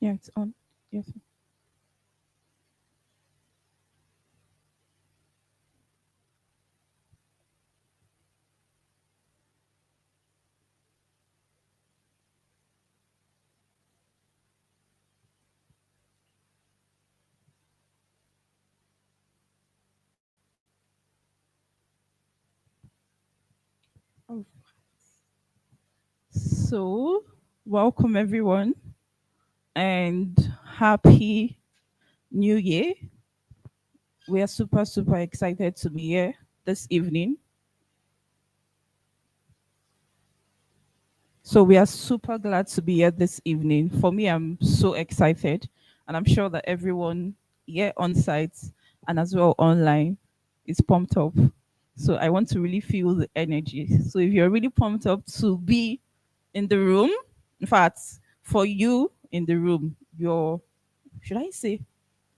Yeah, it's on. Yes. Oh. So, welcome everyone and happy new year. We are super, super excited to be here this evening. So, we are super glad to be here this evening. For me, I'm so excited, and I'm sure that everyone here on site and as well online is pumped up. So, I want to really feel the energy. So, if you're really pumped up to be in the room, in fact, for you in the room, you're, should I say,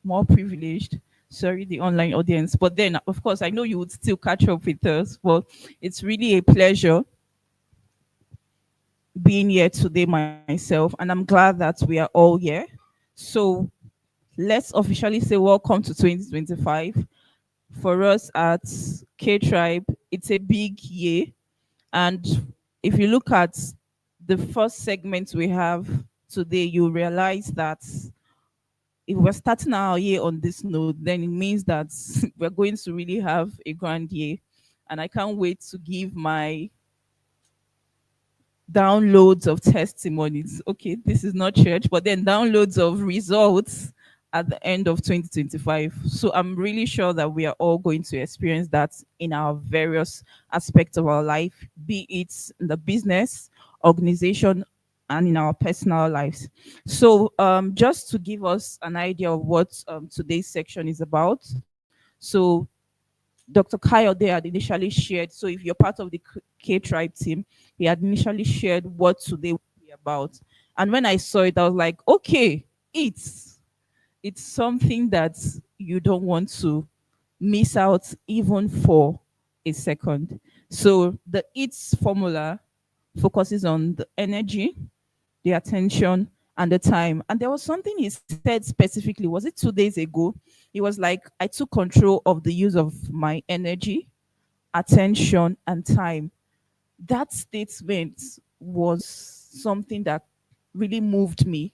more privileged. Sorry, the online audience. But then, of course, I know you would still catch up with us. But it's really a pleasure being here today myself. And I'm glad that we are all here. So let's officially say welcome to 2025. For us at K Tribe, it's a big year. And if you look at the first segment we have today, you realize that if we're starting our year on this note, then it means that we're going to really have a grand year. And I can't wait to give my downloads of testimonies. Okay, this is not church, but then downloads of results at the end of 2025. So I'm really sure that we are all going to experience that in our various aspects of our life, be it in the business, organization, and in our personal lives. So just to give us an idea of what today's section is about. So Dr. Kayode had initially shared. So if you're part of the K Tribe team, he had initially shared what today would be about. And when I saw it, I was like, okay, it's something that you don't want to miss out even for a second. So the EATS formula focuses on the energy, the attention, and the time. And there was something he said specifically, was it 2 days ago? He was like, I took control of the use of my energy, attention, and time. That statement was something that really moved me.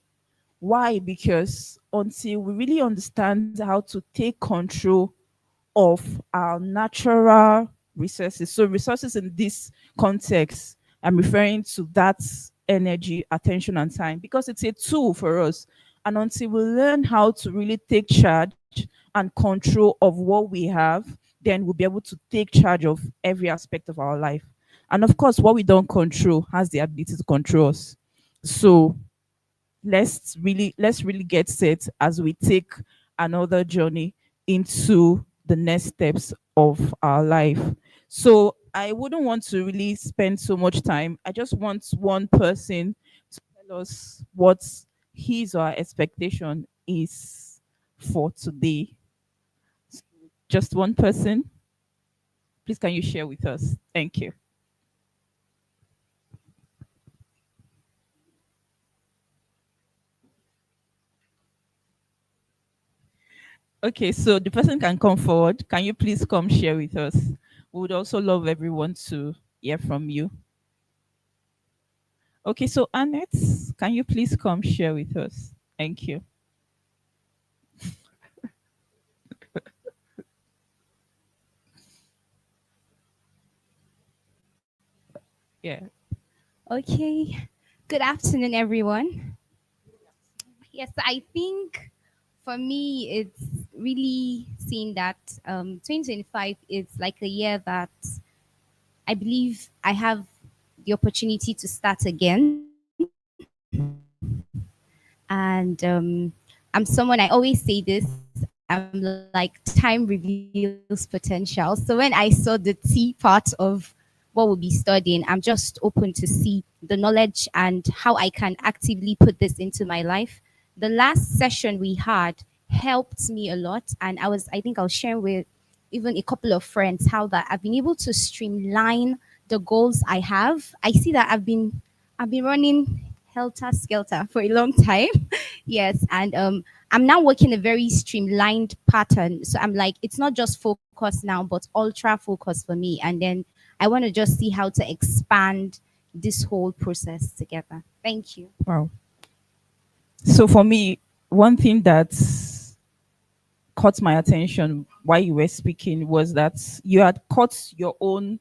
Why? Because until we really understand how to take control of our natural resources. So, resources in this context, I'm referring to that energy, attention, and time because it's a tool for us. And until we learn how to really take charge and control of what we have, then we'll be able to take charge of every aspect of our life. And of course, what we don't control has the ability to control us. So, let's really get set as we take another journey into the next steps of our life. So I wouldn't want to really spend so much time. I just want one person to tell us what his or her expectation is for today. Just one person. Please, can you share with us? Thank you. Okay, so the person can come forward. Can you please come share with us? We would also love everyone to hear from you. Okay, so Annette, can you please come share with us? Thank you. Yeah. Okay. Good afternoon, everyone. Yes, I think for me, it's really seeing that 2025 is like a year that I believe I have the opportunity to start again. And I'm someone, I always say this, I'm like time reveals potential. So when I saw the T part of what we'll be studying, I'm just open to see the knowledge and how I can actively put this into my life. The last session we had helped me a lot, and I think I was sharing with even a couple of friends how that I've been able to streamline the goals I have. I see that I've been running helter skelter for a long time. Yes, and I'm now working a very streamlined pattern. So I'm like, it's not just focus now, but ultra focus for me. And then I want to just see how to expand this whole process together. Thank you. Wow. So for me, one thing that caught my attention while you were speaking was that you had caught your own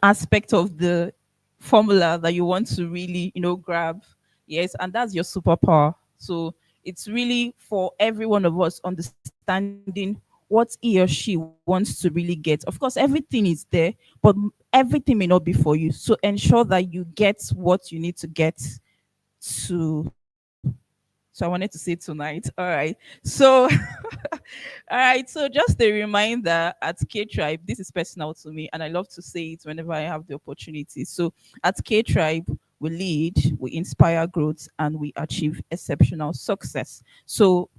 aspect of the formula that you want to really, grab. Yes, and that's your superpower. So it's really for every one of us understanding what he or she wants to really get. Of course, everything is there, but everything may not be for you. So ensure that you get what you need to get to. So I wanted to say tonight. All right. So all right, so just a reminder at K Tribe, this is personal to me, and I love to say it whenever I have the opportunity. So at K Tribe, we lead, we inspire growth, and we achieve exceptional success. So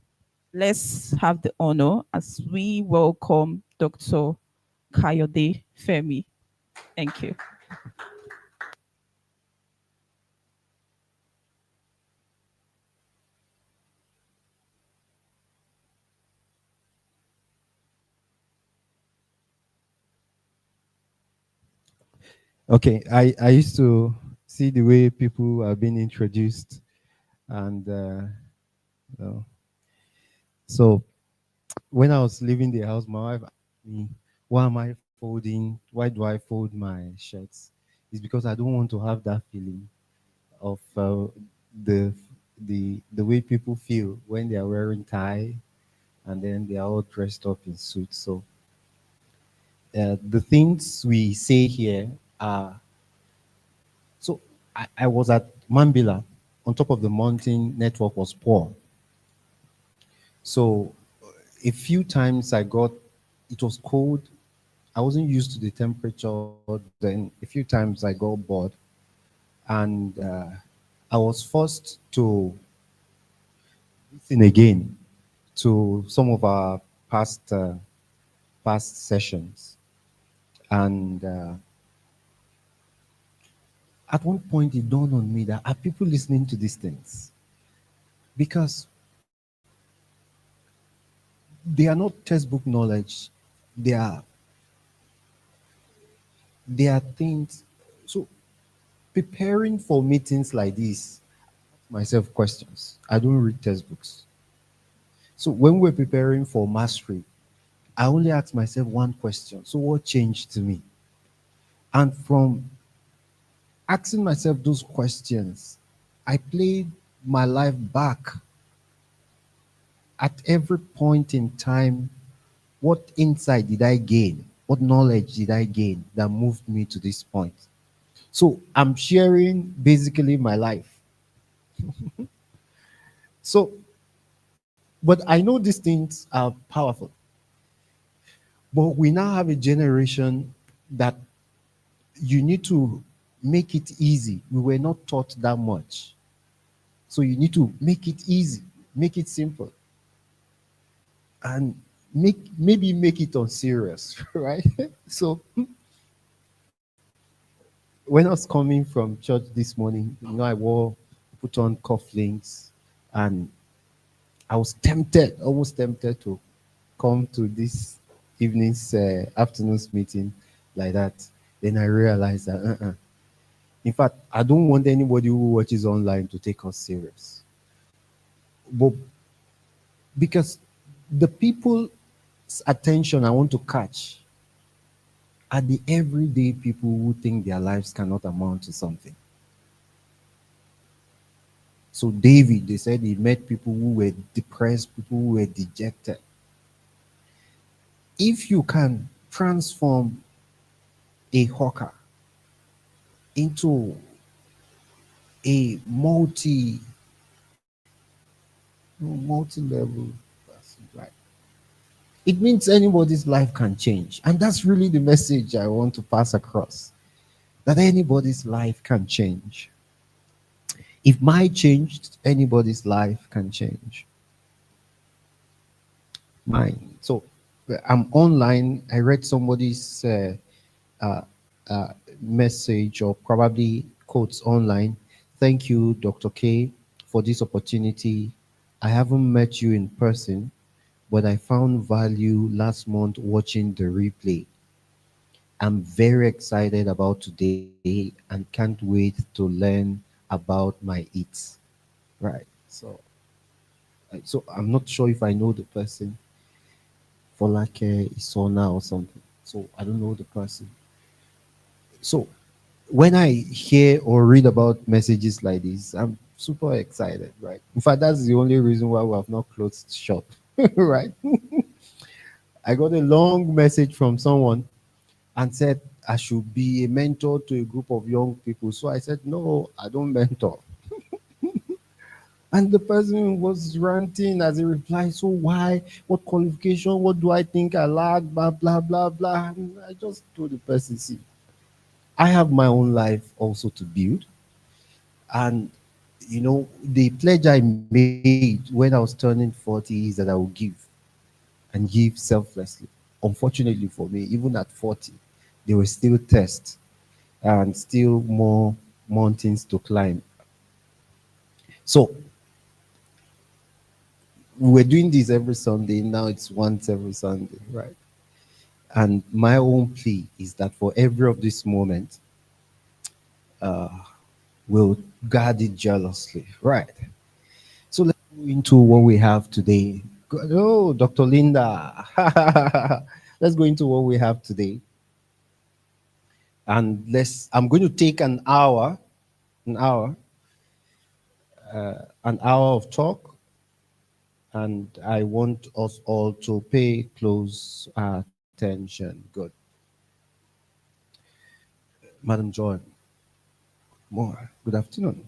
let's have the honor as we welcome Dr. Kayode Femi. Thank you. Okay, I used to see the way people are being introduced, and you know, so when I was leaving the house, my wife asked me, "Why am I folding? Why do I fold my shirts?" It's because I don't want to have that feeling of the the way people feel when they are wearing tie and then they are all dressed up in suits. So the things we say here are so I was at Mambila. On top of the mountain, network was poor. So a few times it was cold. I wasn't used to the temperature. Then a few times I got bored, and I was forced to listen again to some of our past sessions. And at one point, it dawned on me that are people listening to these things? Because they are not textbook knowledge. They are they are things. So preparing for meetings like this, myself questions. I don't read textbooks. So when we're preparing for mastery, I only ask myself one question. So what changed to me? And from asking myself those questions, I played my life back at every point in time. What insight did I gain? What knowledge did I gain that moved me to this point? So I'm sharing basically my life. So, but I know these things are powerful. But we now have a generation that you need to make it easy. We were not taught that much. So you need to make it easy, make it simple, and maybe make it on serious, right? So when I was coming from church this morning, I put on cufflinks, and I was tempted, almost tempted to come to this afternoon's meeting like that. Then I realized that, in fact, I don't want anybody who watches online to take us serious. But because the people's attention I want to catch are the everyday people who think their lives cannot amount to something. So David, they said he met people who were depressed, people who were dejected. If you can transform a hawker into a multi-level person, right? It means anybody's life can change. And that's really the message I want to pass across. That anybody's life can change. If my changed, anybody's life can change. Mine. So I'm online. I read somebody's uh, message or probably quotes online. thank you, Dr. K, for this opportunity. I haven't met you in person, but I found value last month watching the replay. I'm very excited about today and can't wait to learn about my eats. Right. So I'm not sure if I know the person for like Isona or something. So I don't know the person. So when I hear or read about messages like this, I'm super excited, right? In fact, that's the only reason why we have not closed shop, right? I got a long message from someone and said I should be a mentor to a group of young people. So I said, no, I don't mentor. And the person was ranting as a reply. So why? What qualification? What do I think I lack? Blah, blah, blah, blah. And I just told the person, see, I have my own life also to build. And, the pledge I made when I was turning 40 is that I will give and give selflessly. Unfortunately for me, even at 40, there were still tests and still more mountains to climb. So we're doing this every Sunday. Now it's once every Sunday, right? And my own plea is that for every of this moment, uh, we'll guard it jealously, right? So let's go into what we have today. Oh, Dr. Linda. Let's go into what we have today. And I'm going to take an hour, an hour of talk, and I want us all to pay close attention. Good. Madam Joy, more. Good afternoon.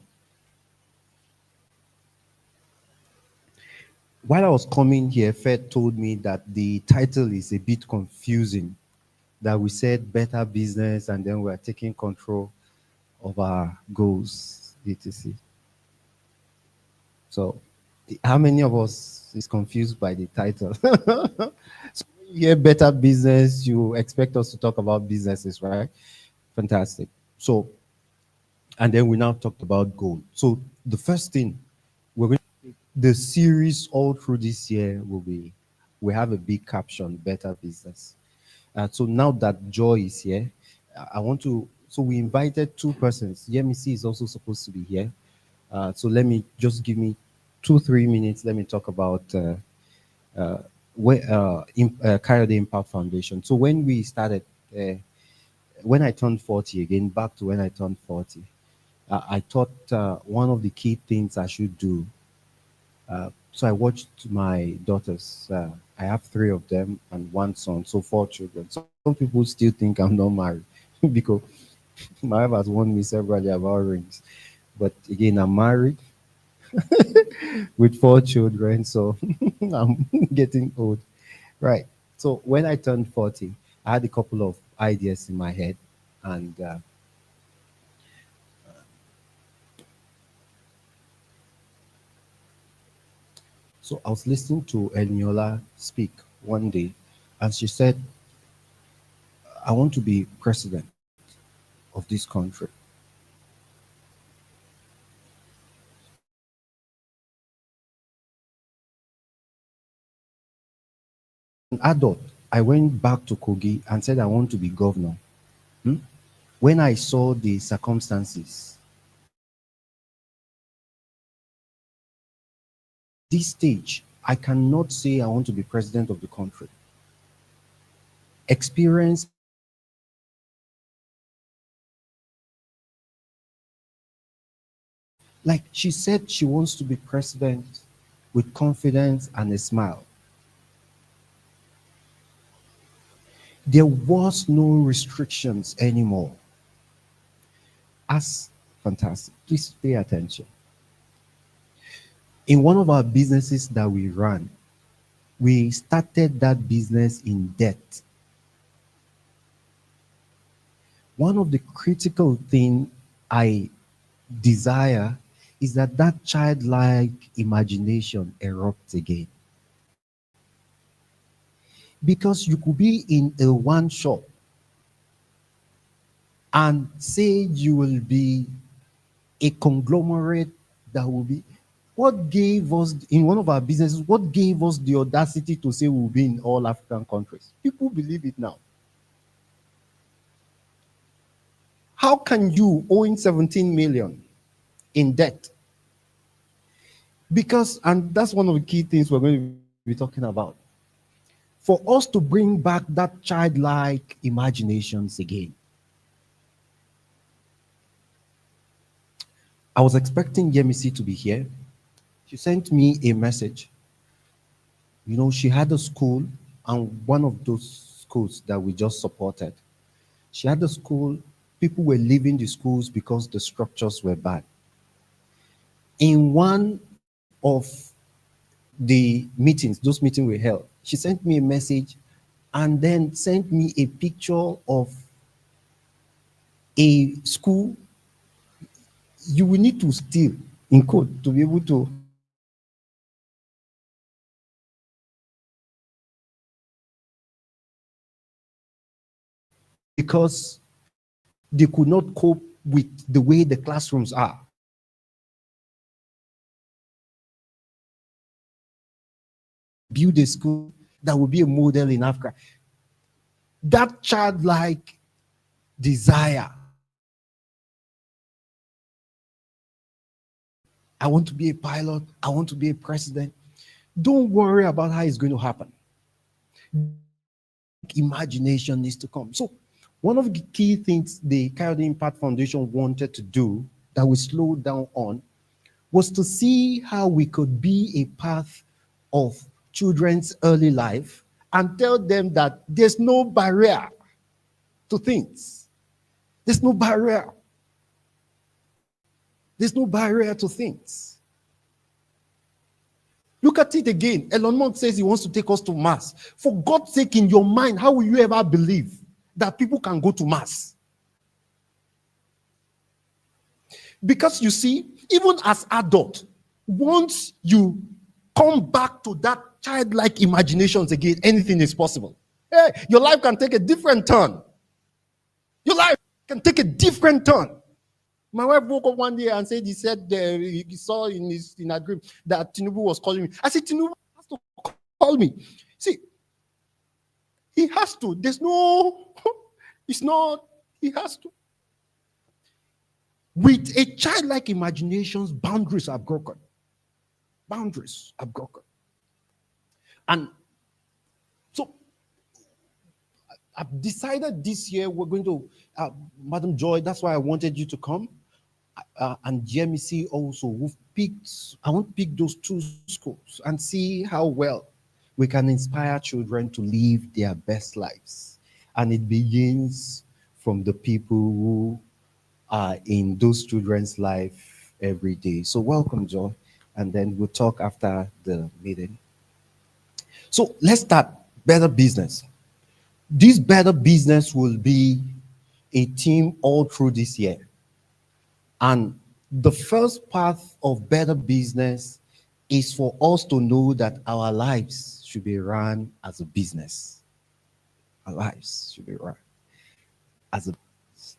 While I was coming here, Fed told me that the title is a bit confusing, that we said better business and then we're taking control of our goals, etc. So, how many of us is confused by the title? So, when you hear better business, you expect us to talk about businesses, right? Fantastic. So, and then we now talked about goal. So, the first thing we're going the series all through this year will be we have a big caption, better business. So now that Joy is here, I want to. So we invited two persons. Yemisi is also supposed to be here. So let me just give me 2-3 minutes. Let me talk about Coyote Impact Foundation. So when we started, when I turned 40 again, back to when I turned 40, I thought one of the key things I should do. So I watched my daughters. I have three of them and one son, so four children. Some people still think I'm not married because my wife has warned me severally about rings. But again, I'm married with four children, so I'm getting old. Right. So when I turned 40, I had a couple of ideas in my head, and so I was listening to Eniola speak one day, and she said, I want to be president of this country. An adult, I went back to Kogi and said I want to be governor. Hmm? When I saw the circumstances, this stage, I cannot say I want to be president of the country. Experience like she said she wants to be president with confidence and a smile. There was no restrictions anymore. As fantastic. Please pay attention. In one of our businesses that we ran, we started that business in debt. One of the critical things I desire is that that childlike imagination erupts again. Because you could be in a one shop and say you will be a conglomerate that will be. What gave us, in one of our businesses, what gave us the audacity to say we'll be in all African countries? People believe it now. How can you, owing 17 million in debt? Because, and that's one of the key things we're going to be talking about, for us to bring back that childlike imaginations again. I was expecting Yemisi to be here. She sent me a message. You know, she had a school, and one of those schools that we just supported, she had a school, people were leaving the schools because the structures were bad. In one of the meetings, those meetings were held, she sent me a message and then sent me a picture of a school. You will need to steal in code to be able to. Because they could not cope with the way the classrooms are. Build a school that will be a model in Africa. That childlike desire. I want to be a pilot. I want to be a president. Don't worry about how it's going to happen. Imagination needs to come. So one of the key things the Coyote Impact Foundation wanted to do that we slowed down on was to see how we could be a path of children's early life and tell them that there's no barrier to things. There's no barrier. There's no barrier to things. Look at it again. Elon Musk says he wants to take us to Mars. For God's sake, in your mind, how will you ever believe that people can go to Mars? Because you see, even as adult, once you come back to that childlike imaginations again, anything is possible. Hey, your life can take a different turn. Your life can take a different turn. My wife woke up one day and said, he saw in a dream that Tinubu was calling me. I said, Tinubu has to call me. See, he has to. There's no, it's not, he has to. With a childlike imaginations, boundaries are broken. Boundaries are broken. And so I've decided this year we're going to, Madam Joy, that's why I wanted you to come. And GMC also, I want to pick those two schools and see how well we can inspire children to live their best lives. And it begins from the people who are in those children's life every day. So welcome, Joy. And then we'll talk after the meeting. So let's start Better Business. This Better Business will be a team all through this year. And the first path of Better Business is for us to know that our lives should be run as a business. Our lives should be run as a business.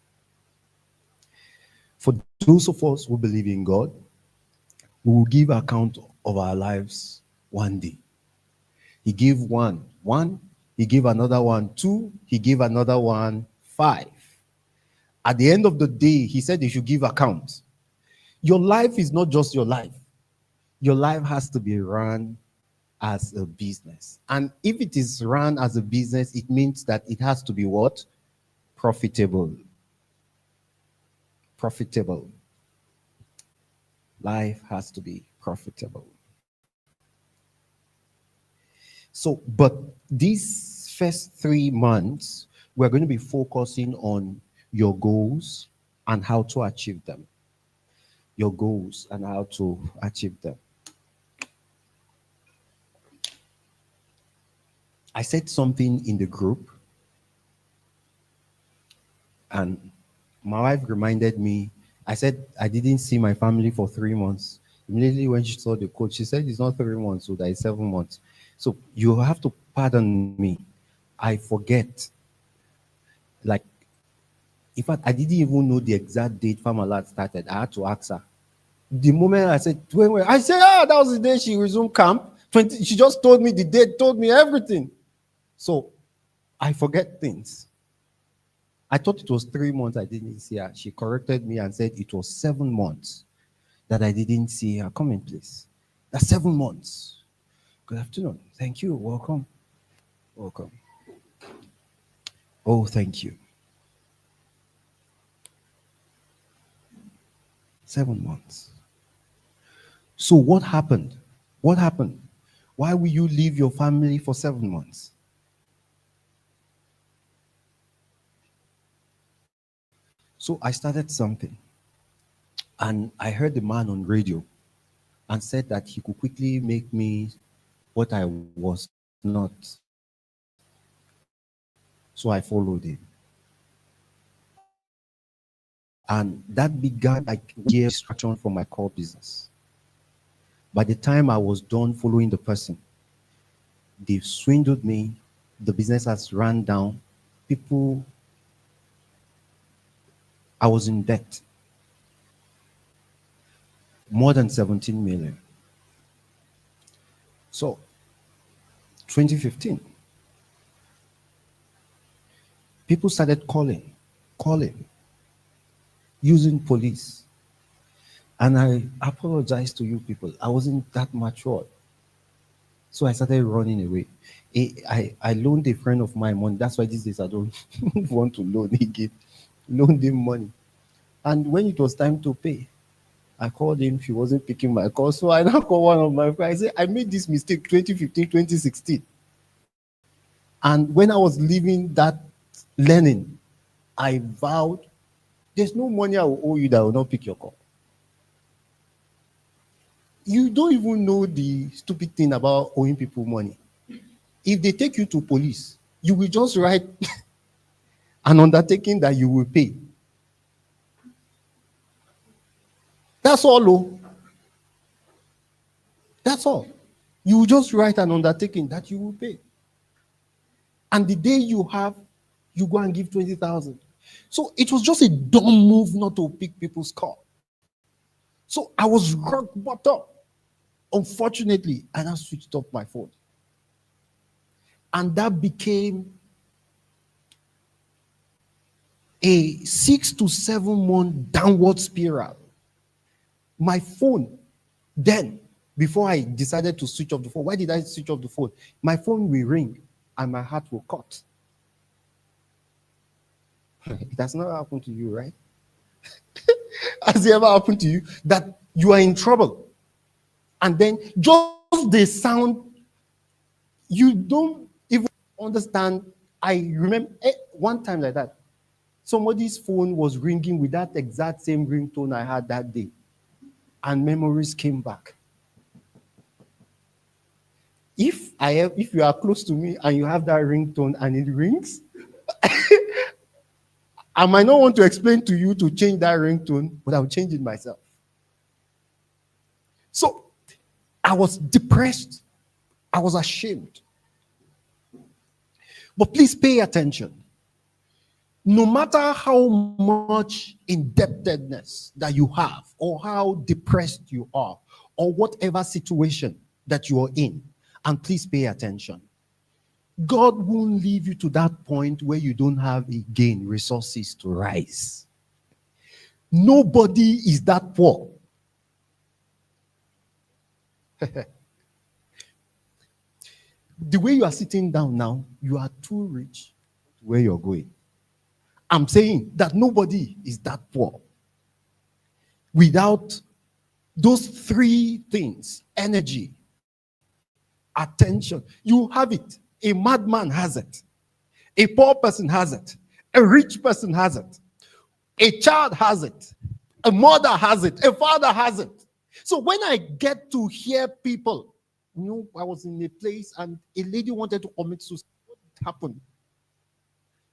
For those of us who believe in God, we will give account of our lives one day. He gave one, he gave another one, 2, he gave another one, 5. At the end of the day, he said you should give account. Your life is not just your life. Your life has to be run as a business. And if it is run as a business, it means that it has to be what? Profitable. Profitable. Life has to be profitable. So, but these first 3 months, we're going to be focusing on your goals and how to achieve them. Your goals and how to achieve them. I said something in the group, and my wife reminded me. I said I didn't see my family for 3 months. Immediately when she saw the code, she said it's not 3 months, so that is 7 months. So you have to pardon me. I forget. Like, In fact, I didn't even know the exact date Farm Alert started. I had to ask her. The moment I said, I said, that was the day she resumed camp. She just told me the date, told me everything. So I forget things. I thought it was 3 months I didn't see her. She corrected me and said it was 7 months that I didn't see her. Come in, please. That's 7 months. Good afternoon. Thank you. Welcome. Welcome. Oh, thank you. 7 months. So what happened? What happened? Why will you leave your family for 7 months? So I started something. And I heard the man on radio and said that he could quickly make me what I was not. So I followed him. And that began like a distraction from my core business. By the time I was done following the person, they swindled me. The business has run down. I was in debt. More than 17 million. So, 2015, people started calling, using police. And I apologize to you people. I wasn't that mature. So I started running away. I loaned a friend of mine money. That's why these days I don't want to loan again. Loaned him money. And when it was time to pay, I called him. He wasn't picking my call. So I now called one of my friends. I said, I made this mistake 2015, 2016. And when I was leaving that learning, I vowed, there's no money I will owe you that will not pick your call. You don't even know the stupid thing about owing people money. If they take you to police, you will just write an undertaking that you will pay. That's all, oh. That's all. You will just write an undertaking that you will pay. And the day you have, you go and give 20,000. So it was just a dumb move not to pick people's call. So I was rock bottom. Unfortunately, I now switched off my phone. And that became a 6 to 7 month downward spiral. My phone, then, before I decided to switch off the phone, why did I switch off the phone? My phone will ring and my heart will cut. It has never happened to you, right? Has it ever happened to you that you are in trouble? And then just the sound, you don't even understand. I remember one time like that, somebody's phone was ringing with that exact same ringtone I had that day. And memories came back. If you are close to me and you have that ringtone and it rings, I might not want to explain to you to change that ringtone, but I'll change it myself. So I was depressed. I was ashamed. But please pay attention. No matter how much indebtedness that you have, or how depressed you are, or whatever situation that you are in, and please pay attention, God won't leave you to that point where you don't have again resources to rise. Nobody is that poor. The way you are sitting down now, you are too rich to where you're going. I'm saying that nobody is that poor. Without those three things, energy, attention, you have it. A madman has it. A poor person has it. A rich person has it. A child has it. A mother has it. A father has it. So when I get to hear people, I was in a place and a lady wanted to commit suicide. What happened?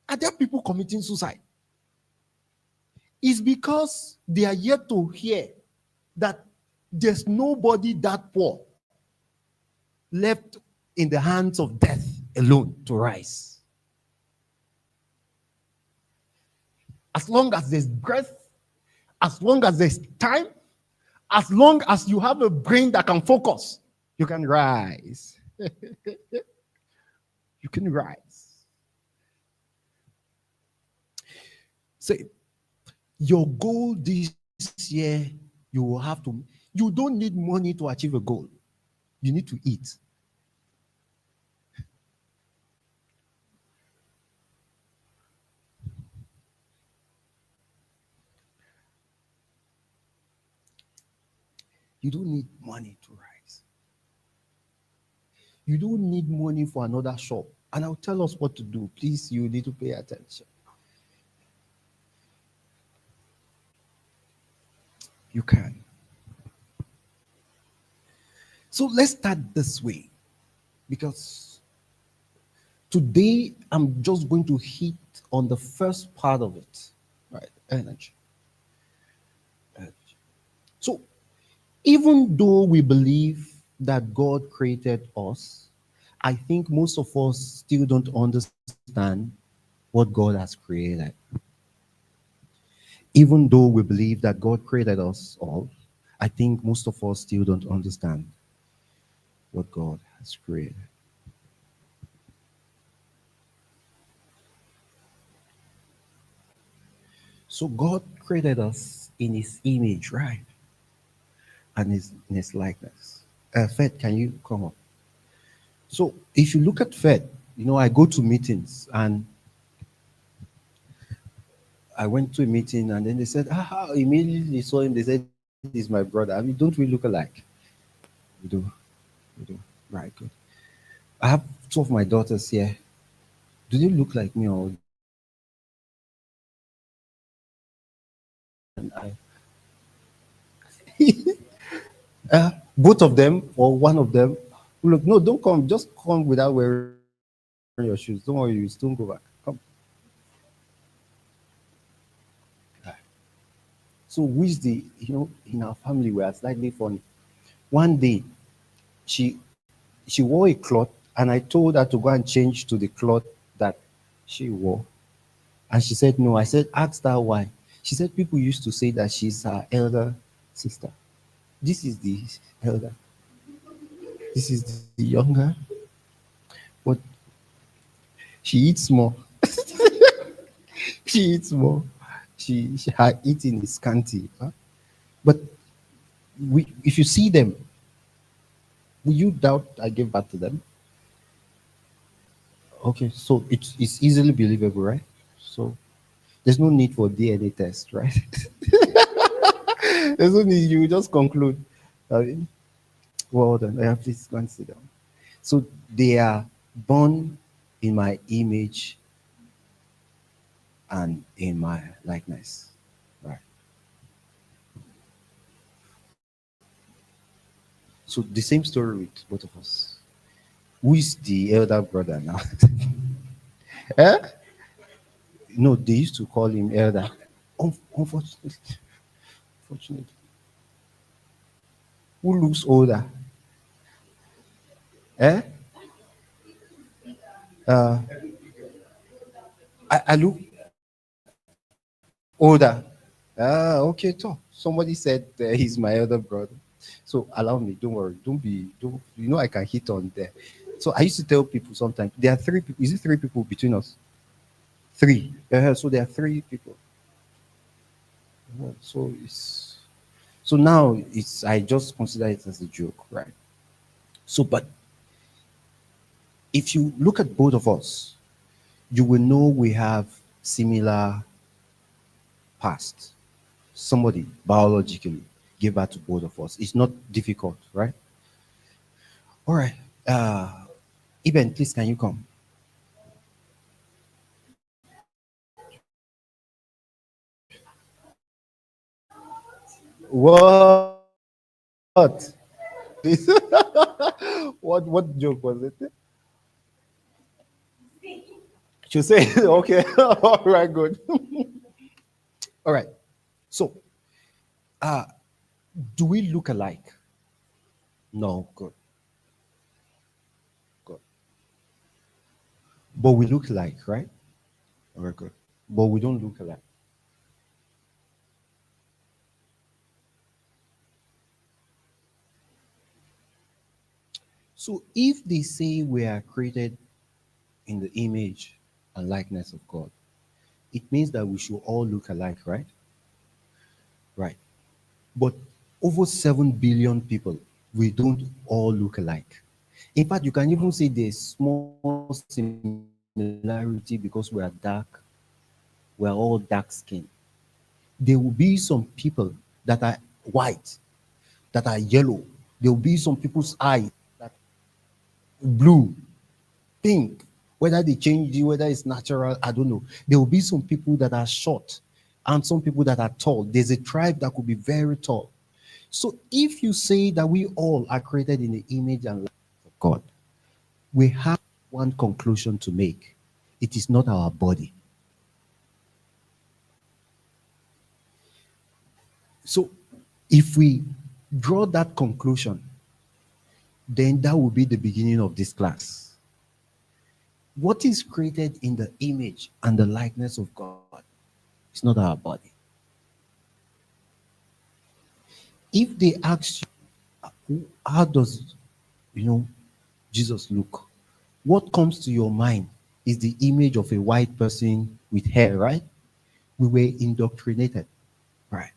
Are there people committing suicide? It's because they are yet to hear that there's nobody that poor left in the hands of death alone to rise. as long as there's breath, as long as there's time, as long as you have a brain that can focus, you can rise. You can rise. So your goal this year, you will have to, you don't need money to achieve a goal. You need to eat. You don't need money to rise. You don't need money for another shop. And I'll tell us what to do. Please, you need to pay attention. You can. So let's start this way, because today I'm just going to hit on the first part of it, right? Energy. Energy. So even though we believe that God created us, I think most of us still don't understand what God has created. Even though we believe that God created us all, I think most of us still don't understand what God has created. So God created us in his image, right? And in his likeness. Fed, can you come up? So if you look at Fed, I go to meetings, and I went to a meeting, and then they said, immediately saw him, they said, he's my brother. I mean, don't we look alike? We do. We do. Right, good. I have two of my daughters here. Do they look like me, or and I? Both of them or one of them? Look, no, don't come. Just come without wearing your shoes. Don't worry, you still go back. Come. So which the in our family we are slightly funny. One day, she wore a cloth, and I told her to go and change to the cloth that she wore, and she said no. I said, ask her why. She said people used to say that she's her elder sister. This is the elder. This is the younger. But she eats more. She eats more. Her eating is scanty. Huh? But if you see them, will you doubt I gave birth to them? Okay, so it's easily believable, right? So there's no need for DNA test, right? There's no need. You just conclude. Well done. Please go and sit down. So they are born in my image and in my likeness, right? So the same story with both of us. Who is the elder brother now? Eh? No, they used to call him elder. Unfortunately, unfortunately. Who looks older? Eh? Uh, I look older. Okay, so somebody said he's my elder brother. So allow me, don't worry, don't, I can hit on there. So I used to tell people sometimes, there are three people. Is it three people between us? Three. So there are three people. So now I just consider it as a joke, right? So, but if you look at both of us, you will know we have similar past. Somebody biologically gave birth to both of us. It's not difficult, right? All right. Eben, please, can you come? What? This what joke was it? You say okay. All right, good. All right. So, do we look alike? No, good. Good. But we look alike, right? All right, good. But we don't look alike. So if they say we are created in the image and likeness of God, it means that we should all look alike, right? Right. But over 7 billion people, we don't all look alike. In fact, you can even say there's small similarity because we are dark, we're all dark skinned. There will be some people that are white, that are yellow. There will be some people's eyes that are blue, pink. Whether they change it, whether it's natural, I don't know. There will be some people that are short and some people that are tall. There's a tribe that could be very tall. So if you say that we all are created in the image and likeness of God, we have one conclusion to make. It is not our body. So if we draw that conclusion, then that will be the beginning of this class. What is created in the image and the likeness of God is not our body. If they ask you, how does Jesus look? What comes to your mind is the image of a white person with hair, right? We were indoctrinated, right?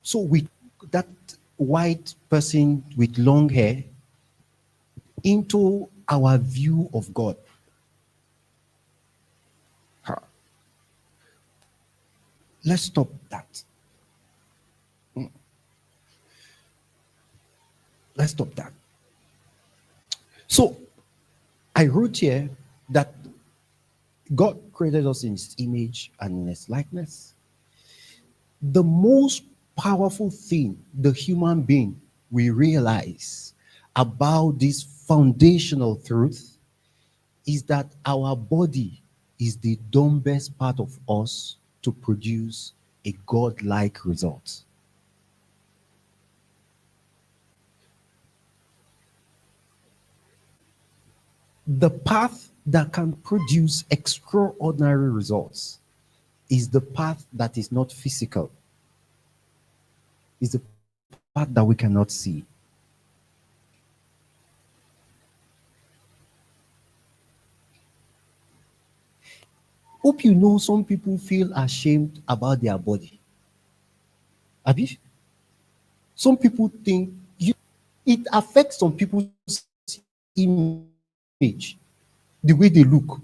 So we that white person with long hair into our view of God. Let's stop that. Let's stop that. So I wrote here that God created us in his image and in his likeness. The most powerful thing the human being we realize about this foundational truth is that our body is the dumbest part of us to produce a God-like result. The path that can produce extraordinary results is the path that is not physical, is the path that we cannot see. Hope you know some people feel ashamed about their body. Abi? Some people think it affects some people's image, the way they look.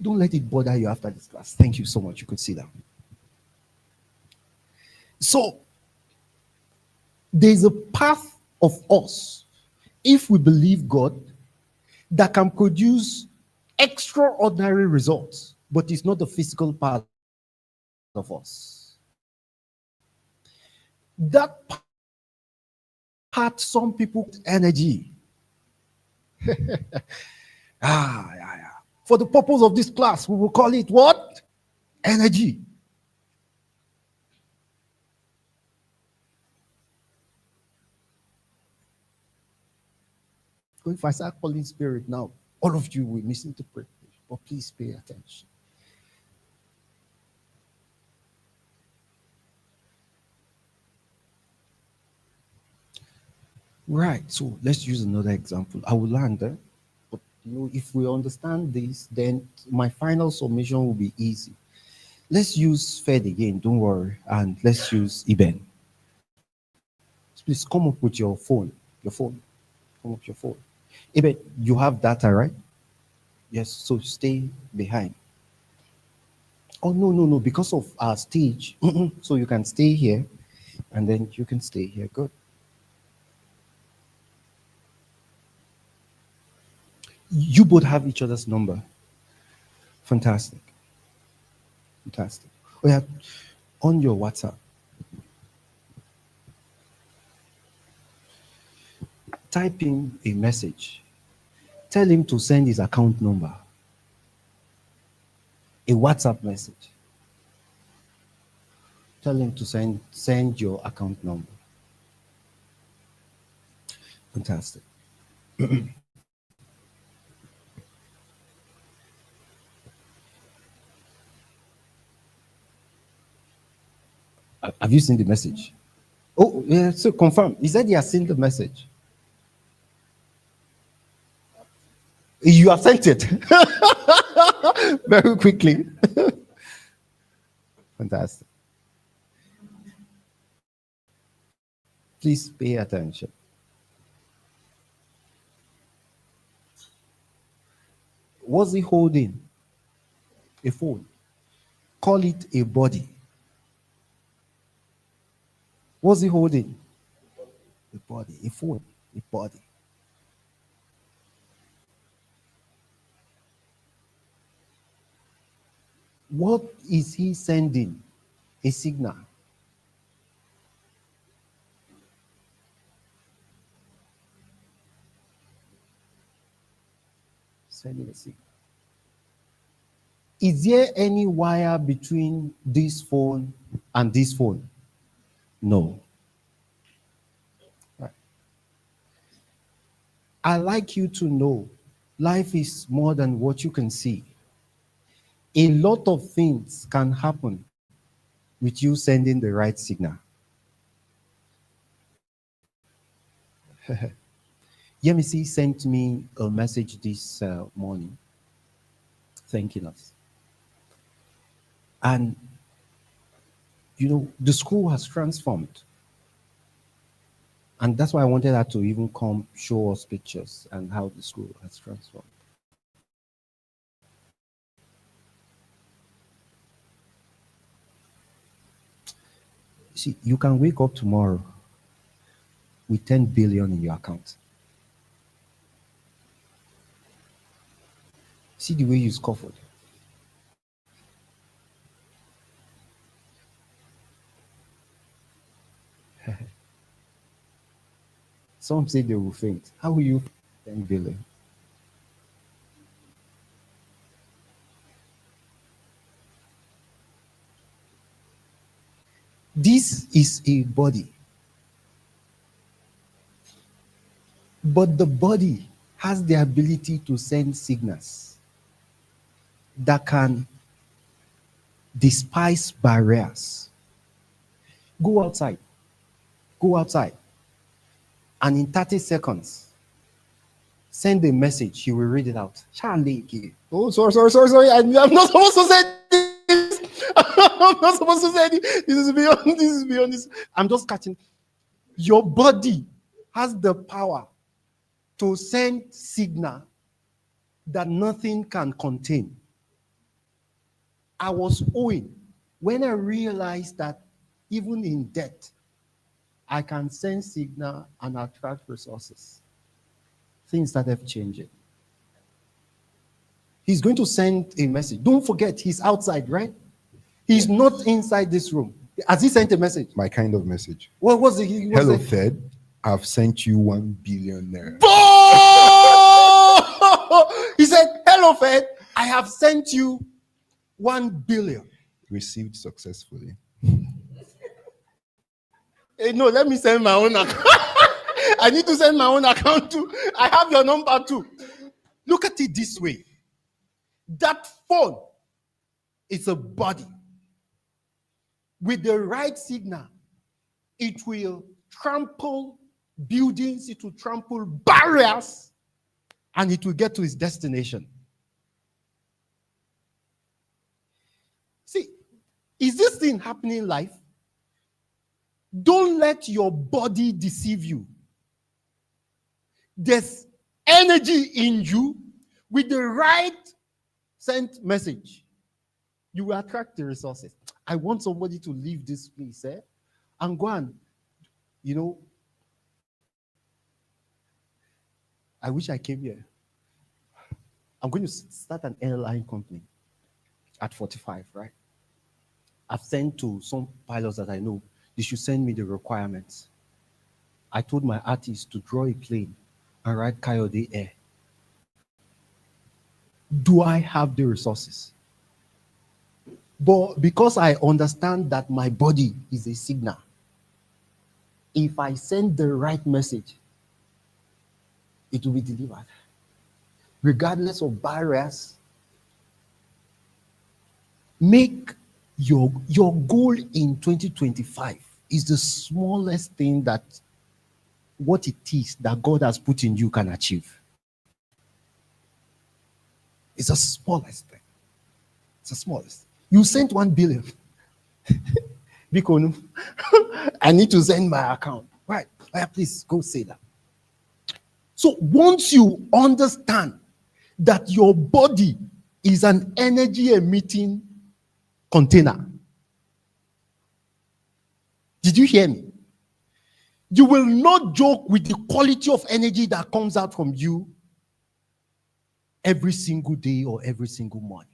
Don't let it bother you after this class. Thank you so much. You could sit down. So, there's a path of us, if we believe God, that can produce extraordinary results, but it's not the physical part of us. That part, some people energy. Yeah. For the purpose of this class, we will call it what? Energy. So if I start calling spirit now, all of you will misinterpret, but please pay attention. Right, so let's use another example. I will land there, but if we understand this, then my final summation will be easy. Let's use Fed again, don't worry, and let's use Eben. Please come up with your phone. Come up your phone. Eben, you have data, right? Yes, so stay behind. Oh, no, because of our stage. So you can stay here, and then you can stay here. Good. You both have each other's number. Fantastic. Oh, yeah, on your WhatsApp, type in a message. Tell him to send his account number. A WhatsApp message. Tell him to send your account number. Fantastic. Have you seen the message? Oh, Yeah, so confirm. He said he has seen the message. You have sent it very quickly. Fantastic. Please pay attention. What's he holding? A phone. Call it a body. What's he holding? A body. A phone. A body. What is he sending? A signal. Sending a signal. Is there any wire between this phone and this phone? No. Right. I like you to know life is more than what you can see. A lot of things can happen with you sending the right signal. Yemisi sent me a message this morning thanking us. And, you know, the school has transformed. And that's why I wanted her to even come show us pictures and how the school has transformed. See, you can wake up tomorrow with 10 billion in your account. See the way you scuffled. Some say they will faint. How will you 10 billion? This is a body. But the body has the ability to send signals that can despise barriers. Go outside. Go outside. And in 30 seconds, send a message. You will read it out. Oh, sorry. I'm not supposed to say this. I'm not supposed to say this. This is beyond this. I'm just catching. Your body has the power to send signal that nothing can contain. I was owing when I realized that even in debt, I can send signal and attract resources. Things started changing. He's going to send a message. Don't forget, he's outside, right? He's not inside this room. Has he sent a message? My kind of message. What was it? Hello, Fed. I've sent you 1 billion naira. He said, hello, Fed. I have sent you 1 billion. Received successfully. Hey, no, let me send my own account. I need to send my own account too. I have your number too. Look at it this way. That phone is a body. With the right signal, it will trample buildings, it will trample barriers, and it will get to its destination. See, is this thing happening in life? Don't let your body deceive you. There's energy in you. With the right sent message, you will attract the resources. I want somebody to leave this place and go and, I wish I came here. I'm going to start an airline company at 45, right? I've sent to some pilots that I know, they should send me the requirements. I told my artist to draw a plane and write Coyote Air. Do I have the resources? But because I understand that my body is a signal, if I send the right message, it will be delivered. Regardless of barriers, make your goal in 2025 is the smallest thing that what it is that God has put in you can achieve. It's the smallest thing. It's the smallest. You sent 1 billion. Because I need to send my account. Right. Please go say that. So once you understand that your body is an energy emitting container, did you hear me? You will not joke with the quality of energy that comes out from you every single day or every single morning.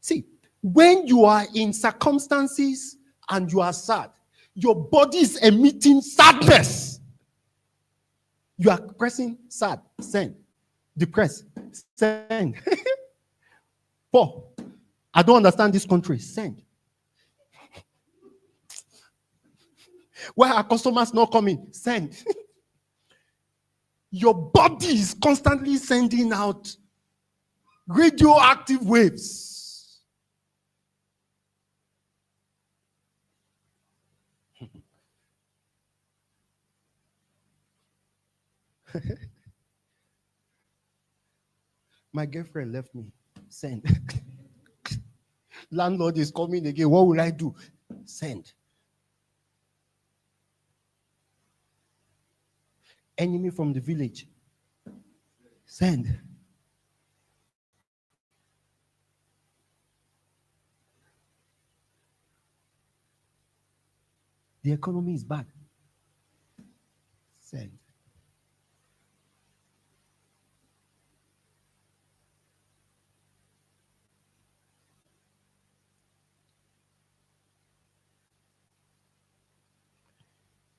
See, when you are in circumstances and you are sad, your body is emitting sadness. You are pressing sad, send, depressed, send. Paul, I don't understand this country, send. Why are customers not coming? Send. Your body is constantly sending out radioactive waves. My girlfriend left me. Send. Landlord is coming again. What will I do? Send. Enemy from the village. Send. The economy is bad. Send.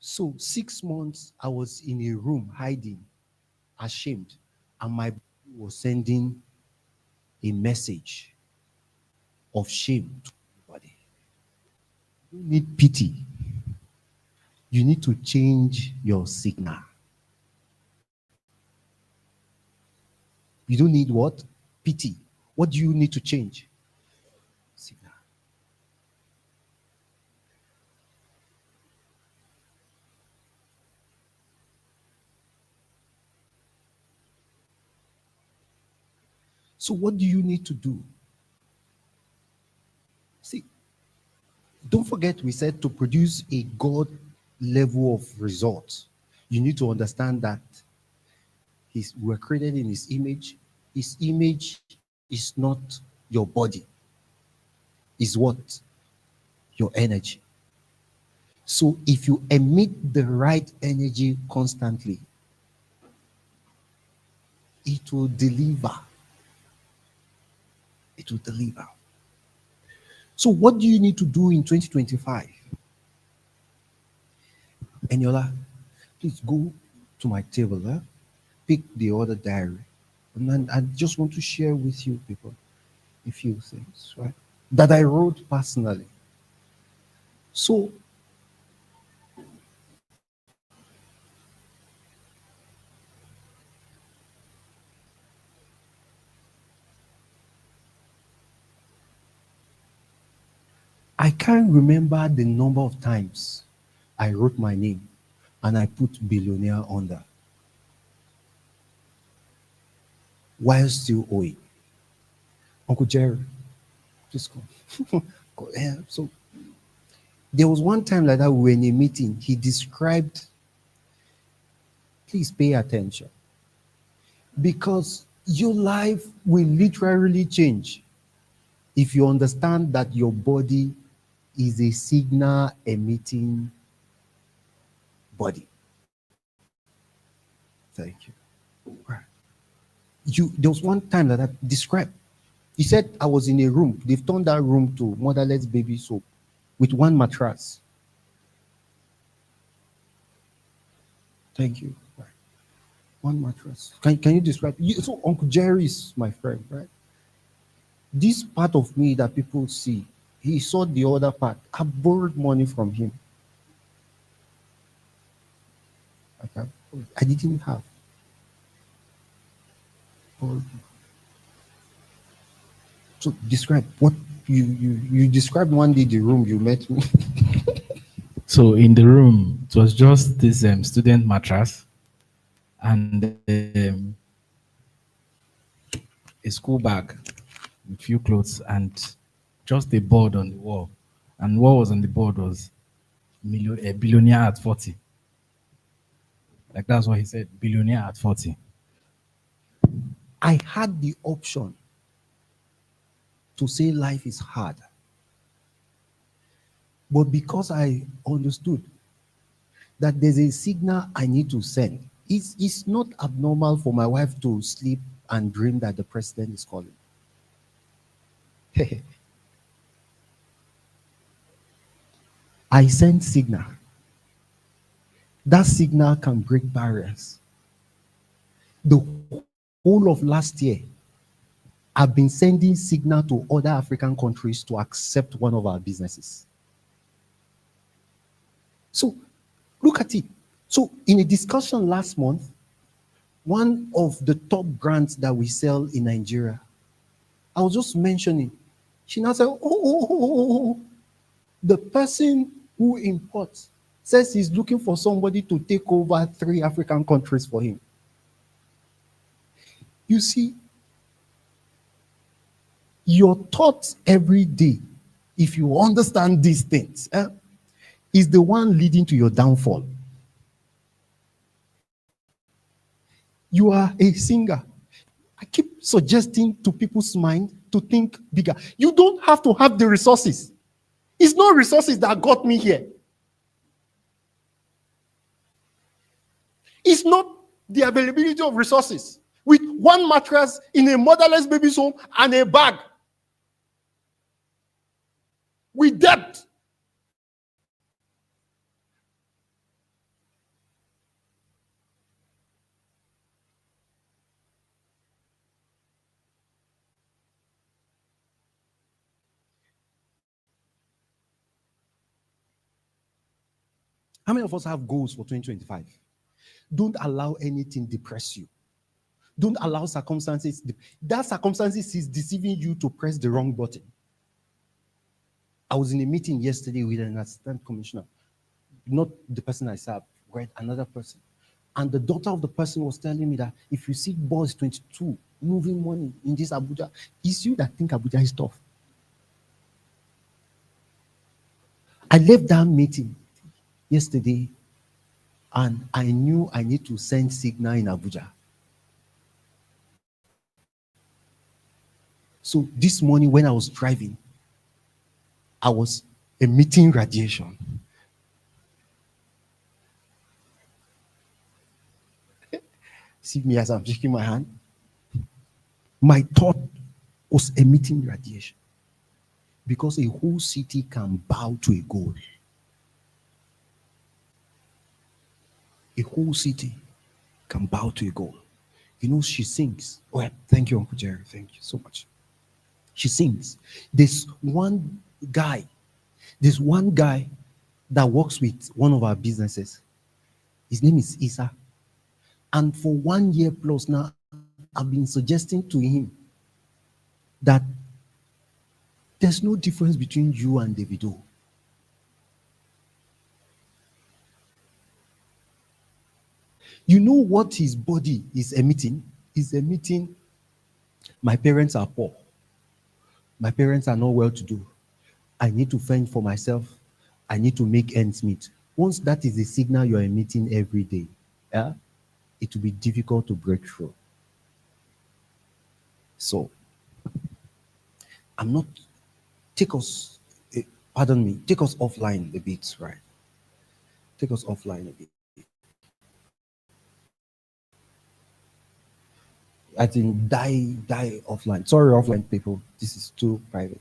So 6 months, I was in a room hiding, ashamed, and my body was sending a message of shame to everybody. You need pity. You need to change your signal. You don't need what? Pity. What do you need to change? Signal. So what do you need to do? See, don't forget we said to produce a God level of results, you need to understand that we're created in his image. His image is not your body. Is what? Your energy. So if you emit the right energy constantly, it will deliver. It will deliver. So what do you need to do in 2025? Eniola, please go to my table, pick the other diary. And then I just want to share with you people a few things, right? That I wrote personally. So I can't remember the number of times I wrote my name and I put billionaire under while still owing. Uncle Jerry, please come. Yeah, so there was one time like that we were in a meeting. He described, please pay attention, because your life will literally change if you understand that your body is a signal emitting body. Thank you. Right. There was one time that I described. He said I was in a room. They've turned that room to motherless baby soap with one mattress. Thank you. Right. One mattress. Can you describe? So Uncle Jerry is my friend, right? This part of me that people see, he saw the other part. I borrowed money from him. I didn't have. So describe what you described one day the room you met me. So in the room, it was just this student mattress and a school bag with few clothes and just a board on the wall. And what was on the board was a billionaire at 40. Like that's what he said, billionaire at 40. I had the option to say life is hard. But because I understood that there's a signal I need to send, it's not abnormal for my wife to sleep and dream that the president is calling. I send signal. That signal can break barriers. The whole of last year, I've been sending signal to other African countries to accept one of our businesses. So look at it. So in a discussion last month, one of the top brands that we sell in Nigeria, I was just mentioning, she now said, oh, the person who imports says he's looking for somebody to take over 3 African countries for him. You see, your thoughts every day, if you understand these things, is the one leading to your downfall. You are a singer. I keep suggesting to people's mind to think bigger. You don't have to have the resources. It's not resources that got me here. It's not the availability of resources. With one mattress in a motherless baby's home and a bag. With debt. How many of us have goals for 2025? Don't allow anything depress you. Don't allow circumstances. That circumstances is deceiving you to press the wrong button. I was in a meeting yesterday with an assistant commissioner. Not the person I served, right? Another person. And the daughter of the person was telling me that if you see boys 22 moving money in this Abuja, it's you that think Abuja is tough. I left that meeting yesterday and I knew I need to send signal in Abuja. So this morning when I was driving, I was emitting radiation. See me as I'm shaking my hand. My thought was emitting radiation because a whole city can bow to a goal. A whole city can bow to a goal. You know, she sings. Oh, yeah. Thank you, Uncle Jerry. Thank you so much. She sings. There's one guy that works with one of our businesses. His name is Isa. And for 1 year plus now, I've been suggesting to him that there's no difference between you and Davido. You know what his body is emitting? He's emitting, my parents are poor. My parents are not well to do. I need to fend for myself. I need to make ends meet. Once that is the signal you're emitting every day, yeah, it will be difficult to break through. So, I'm not, take us, pardon me, take us offline a bit, right? Take us offline a bit. I think die offline. Sorry, offline people. This is too private.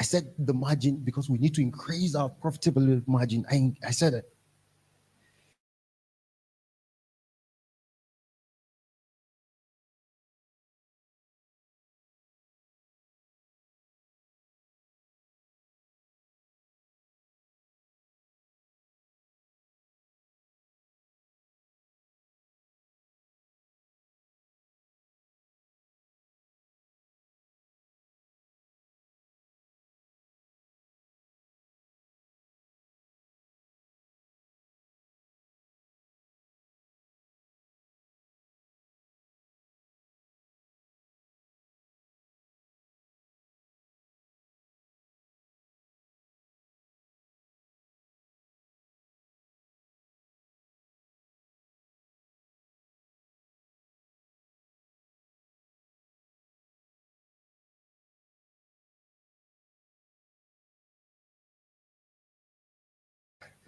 I said the margin because we need to increase our profitability margin. I said it.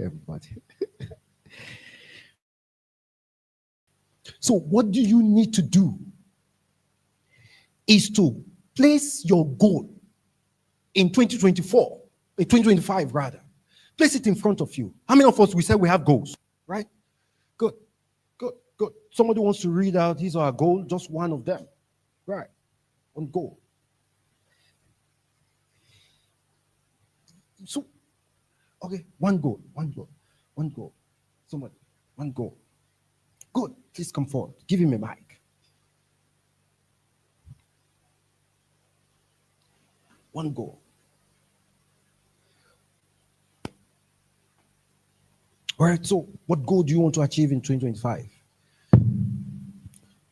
Everybody. So what do you need to do is to place your goal in 2024, in 2025 rather. Place it in front of you. How many of us, we said we have goals, right? Good, good, good. Somebody wants to read out his or her goal, just one of them. Right, one goal. So, okay, one goal, one goal, one goal. Somebody, one goal. Good, please come forward. Give him a mic. One goal. All right, so what goal do you want to achieve in 2025?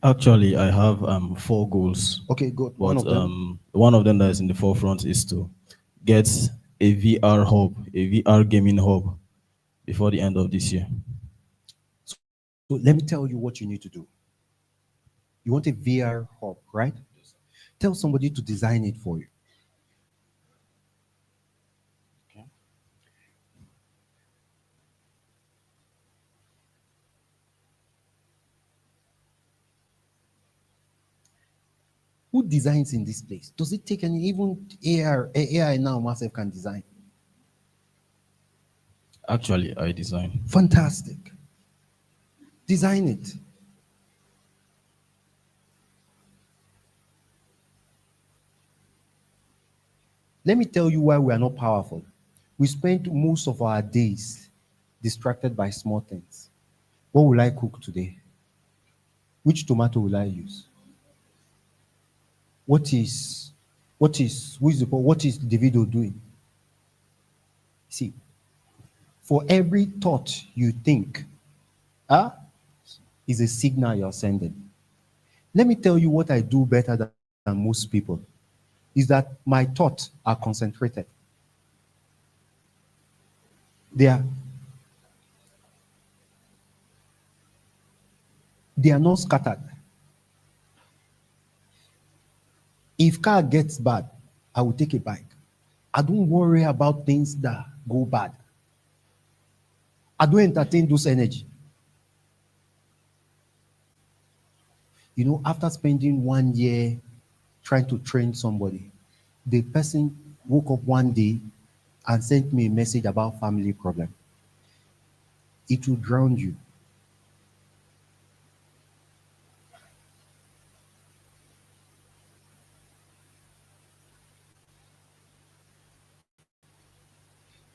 Actually, I have 4 goals. Okay, good. But One of them. one of them that is in the forefront is to get a VR hub, a VR gaming hub, before the end of this year. So let me tell you what you need to do. You want a VR hub, right? Tell somebody to design it for you. Okay. Who designs in this place? Does it take any, even AI now myself can design? Actually, I design. Fantastic. Design it. Let me tell you why we are not powerful. We spend most of our days distracted by small things. What will I cook today? Which tomato will I use? What is the video doing? See, for every thought you think, is a signal you're sending. Let me tell you what I do better than most people, is that my thoughts are concentrated. They are not scattered. If car gets bad, I will take a bike. I don't worry about things that go bad. I don't entertain those energy. You know, after spending 1 year trying to train somebody, the person woke up one day and sent me a message about family problem. It will drown you.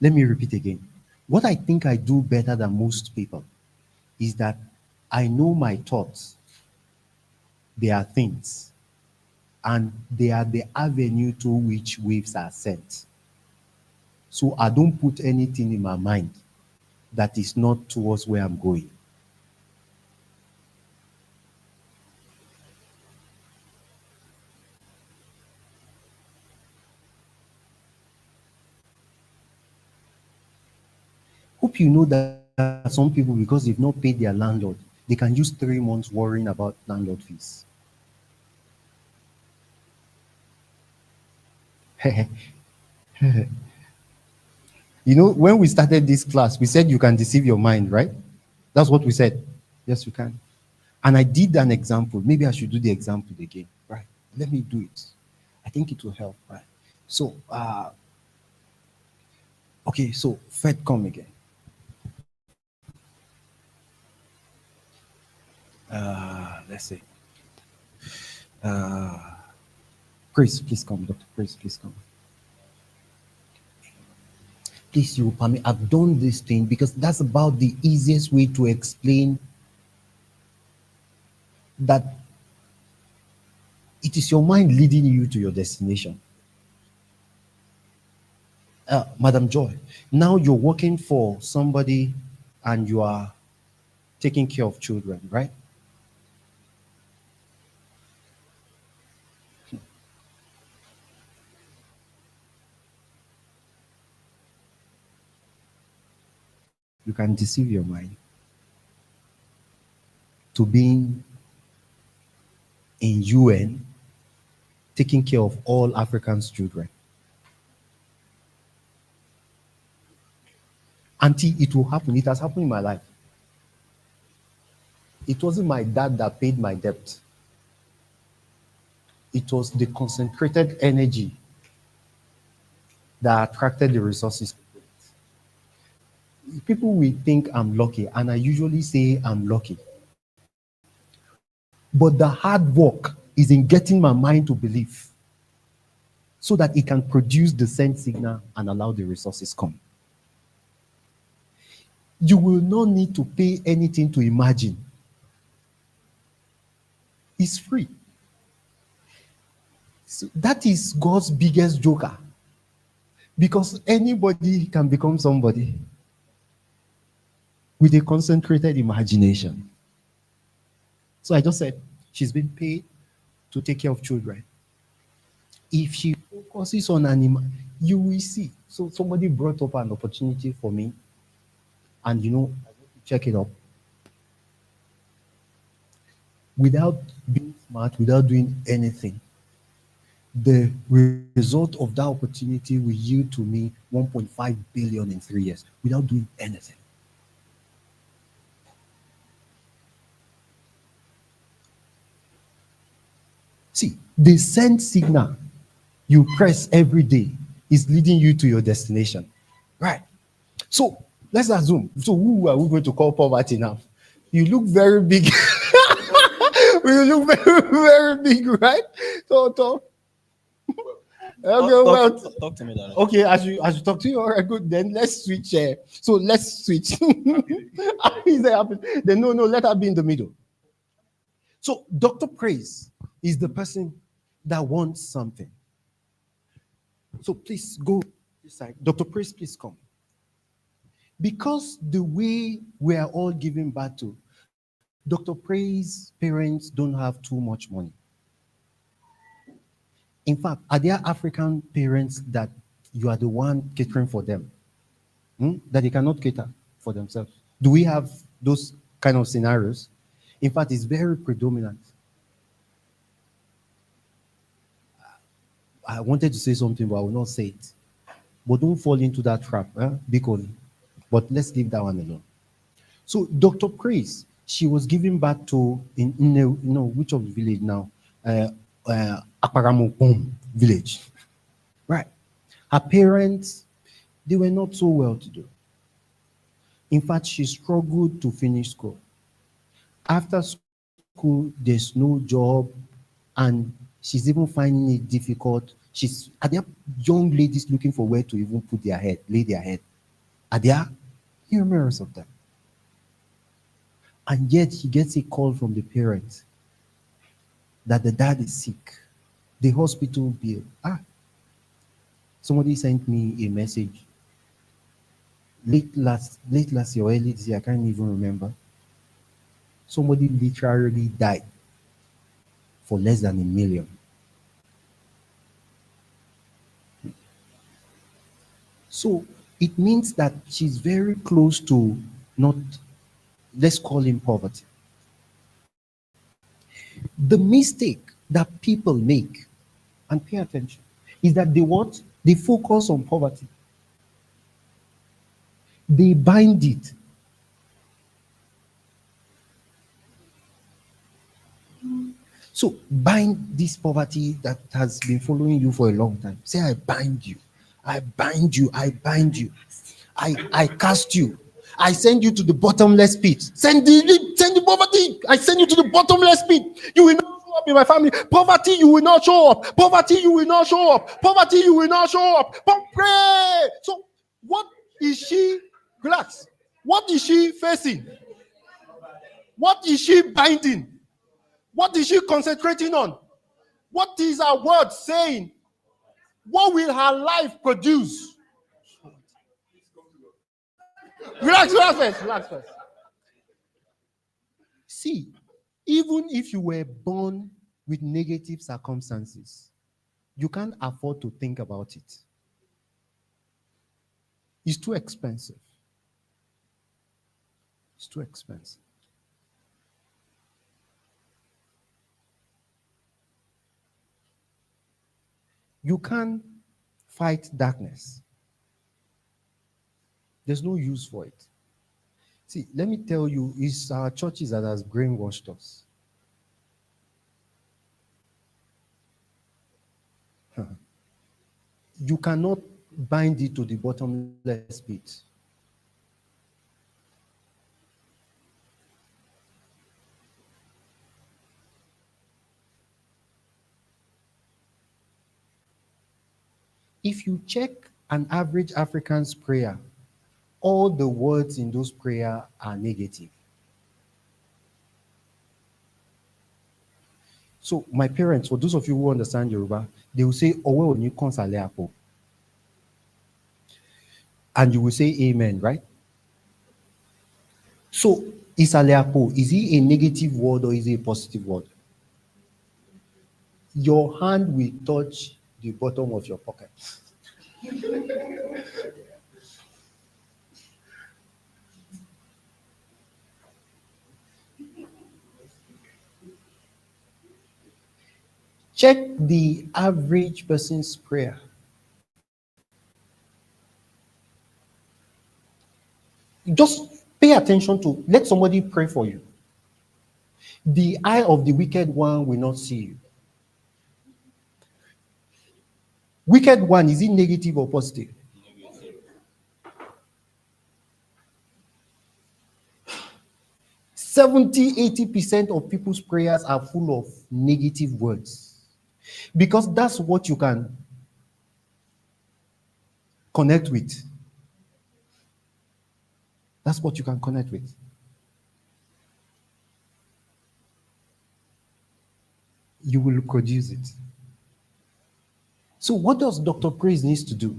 Let me repeat again. What I think I do better than most people is that I know my thoughts. They are things, and they are the avenue to which waves are sent. So I don't put anything in my mind that is not towards where I'm going. Hope you know that some people, because they've not paid their landlord, they can use 3 months worrying about landlord fees. You know, when we started this class, we said you can deceive your mind, right? That's what we said. Yes, you can. And I did an example. Maybe I should do the example again. Right. Let me do it. I think it will help. Right. So Okay, so Fed come again. Let's see. Chris, please come. Dr. Chris, please come. Please, you permit. I've done this thing because that's about the easiest way to explain that it is your mind leading you to your destination. Madam Joy, now you're working for somebody and you are taking care of children, right? You can deceive your mind to being in UN taking care of all Africans' children. Until it will happen. It has happened in my life. It wasn't my dad that paid my debt. It was the concentrated energy that attracted the resources. People will think I'm lucky, and I usually say I'm lucky. But the hard work is in getting my mind to believe so that it can produce the send signal and allow the resources come. You will not need to pay anything to imagine. It's free. So that is God's biggest joker. Because anybody can become somebody with a concentrated imagination. So I just said, she's been paid to take care of children. If she focuses on animal, you will see. So somebody brought up an opportunity for me, and I want to check it up. Without being smart, without doing anything, the result of that opportunity will yield to me 1.5 billion in 3 years without doing anything. See, the send signal you press every day is leading you to your destination. Right. So let's assume. So who are we going to call poverty now? You look very big. You look very, very big, right? So, okay, Talk to me, darling. okay, as you talk to you, all right, good. Then let's switch. So let's switch. Is that happen? Then no, let her be in the middle. So Dr. Praise is the person that wants something. So please go this side. Dr. Praise, please come. Because the way we are all giving back to, Dr. Praise parents don't have too much money. In fact, are there African parents that you are the one catering for them? That they cannot cater for themselves? Do we have those kind of scenarios? In fact, it's very predominant. I wanted to say something, but I will not say it. But don't fall into that trap, because. But let's leave that one alone. So Dr. Praise, she was giving back to which of the village now? Aparamopom village. Right. Her parents, they were not so well to do. In fact, she struggled to finish school. After school, there's no job, and she's even finding it difficult. Are there young ladies looking for where to even lay their head? Are there numerous of them? And yet she gets a call from the parents that the dad is sick. The hospital bill. Somebody sent me a message late last year or early this year, I can't even remember. Somebody literally died for less than $1 million. So it means that she's very close to not, let's call him poverty. The mistake that people make, and pay attention, is that they focus on poverty. They bind it. So bind this poverty that has been following you for a long time. Say, I bind you. I bind you. I bind you. I cast you. I send you to the bottomless pit. Send the poverty. I send you to the bottomless pit. You will not show up in my family. Poverty, you will not show up. Poverty, you will not show up. Poverty, you will not show up. Pray. So, what is she? Relax. What is she facing? What is she binding? What is she concentrating on? What is her word saying? What will her life produce? Relax first. See, even if you were born with negative circumstances, you can't afford to think about it. It's too expensive. It's too expensive. You can't fight darkness. There's no use for it. See, let me tell you, it's our churches that has brainwashed us. You cannot bind it to the bottomless pit. If you check an average African's prayer, all the words in those prayers are negative. So my parents, for those of you who understand Yoruba, they will say, Owe oni konsale apo. And you will say amen, right? So isale apo, is it a negative word or is it a positive word? Your hand will touch the bottom of your pocket. Check the average person's prayer. Just pay attention to, let somebody pray for you. The eye of the wicked one will not see you. Wicked one, is it negative or positive? 70-80% of people's prayers are full of negative words, because that's what you can connect with. That's what you can connect with. You will produce it. So what does Dr. Praise needs to do?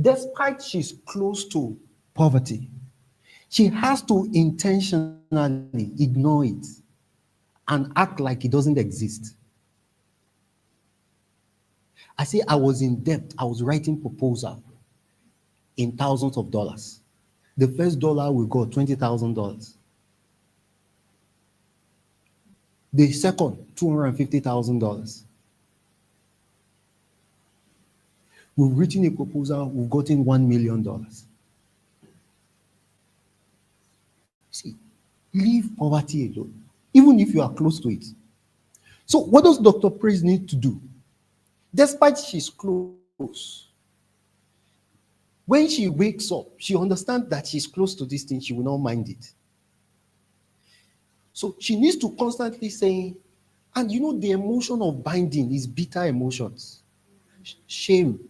Despite she's close to poverty, she has to intentionally ignore it and act like it doesn't exist. I say I was in debt. I was writing proposal in thousands of dollars. The first dollar we got, $20,000. The second, $250,000. We've written a proposal, we've gotten $1 million. See, leave poverty alone, even if you are close to it. So what does Dr. Praise need to do? Despite she's close, when she wakes up, she understands that she's close to this thing, she will not mind it. So she needs to constantly say, and you know, the emotion of binding is bitter emotions, shame,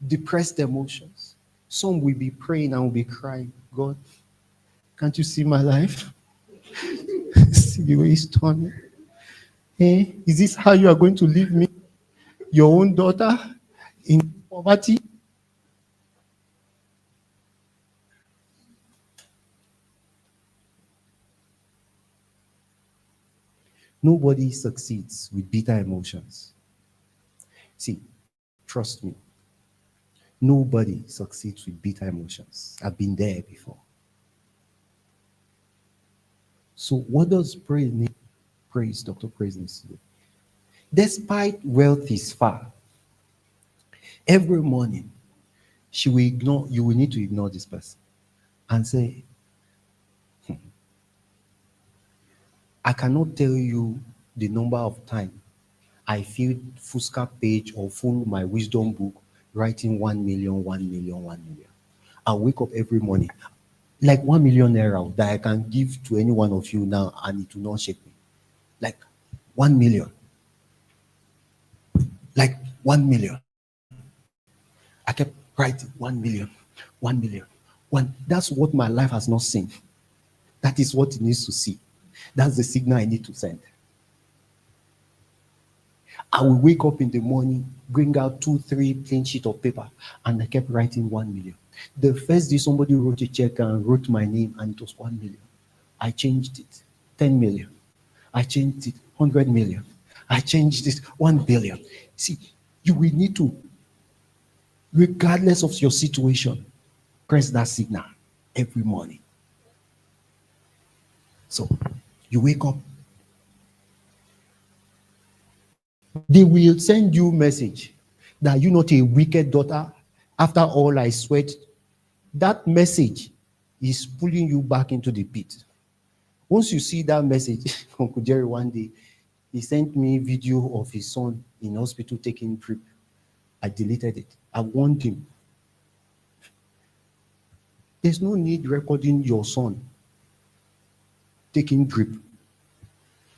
depressed emotions. Some will be praying and will be crying, God, can't you see my life? See the way it's turning. Hey, is this how you are going to leave me? Your own daughter in poverty? Nobody succeeds with bitter emotions. See, trust me. Nobody succeeds with bitter emotions. I've been there before. So what does Dr. Praise needs to do? Despite wealth is far, every morning you will need to ignore this person and say, I cannot tell you the number of times I filled Fusca page or full my wisdom book writing 1 million, 1 million, 1 million. I wake up every morning, like 1 million naira that I can give to any one of you now and it will not shake me. Like 1 million. Like 1 million. I kept writing 1 million, 1 million, one. That's what my life has not seen. That is what it needs to see. That's the signal I need to send. I will wake up in the morning, bring out 2, 3 plain sheet of paper, and I kept writing 1 million. The first day somebody wrote a check and wrote my name, and it was 1 million. I changed it, 10 million. I changed it, 100 million. I changed it, 1 billion. See, you will need to, regardless of your situation, press that signal every morning. So you wake up, they will send you message that you're not a wicked daughter. After all I sweat, that message is pulling you back into the pit. Once you see that message, Uncle Jerry one day, he sent me a video of his son in hospital taking drip. I deleted it. I warned him. There's no need recording your son taking drip.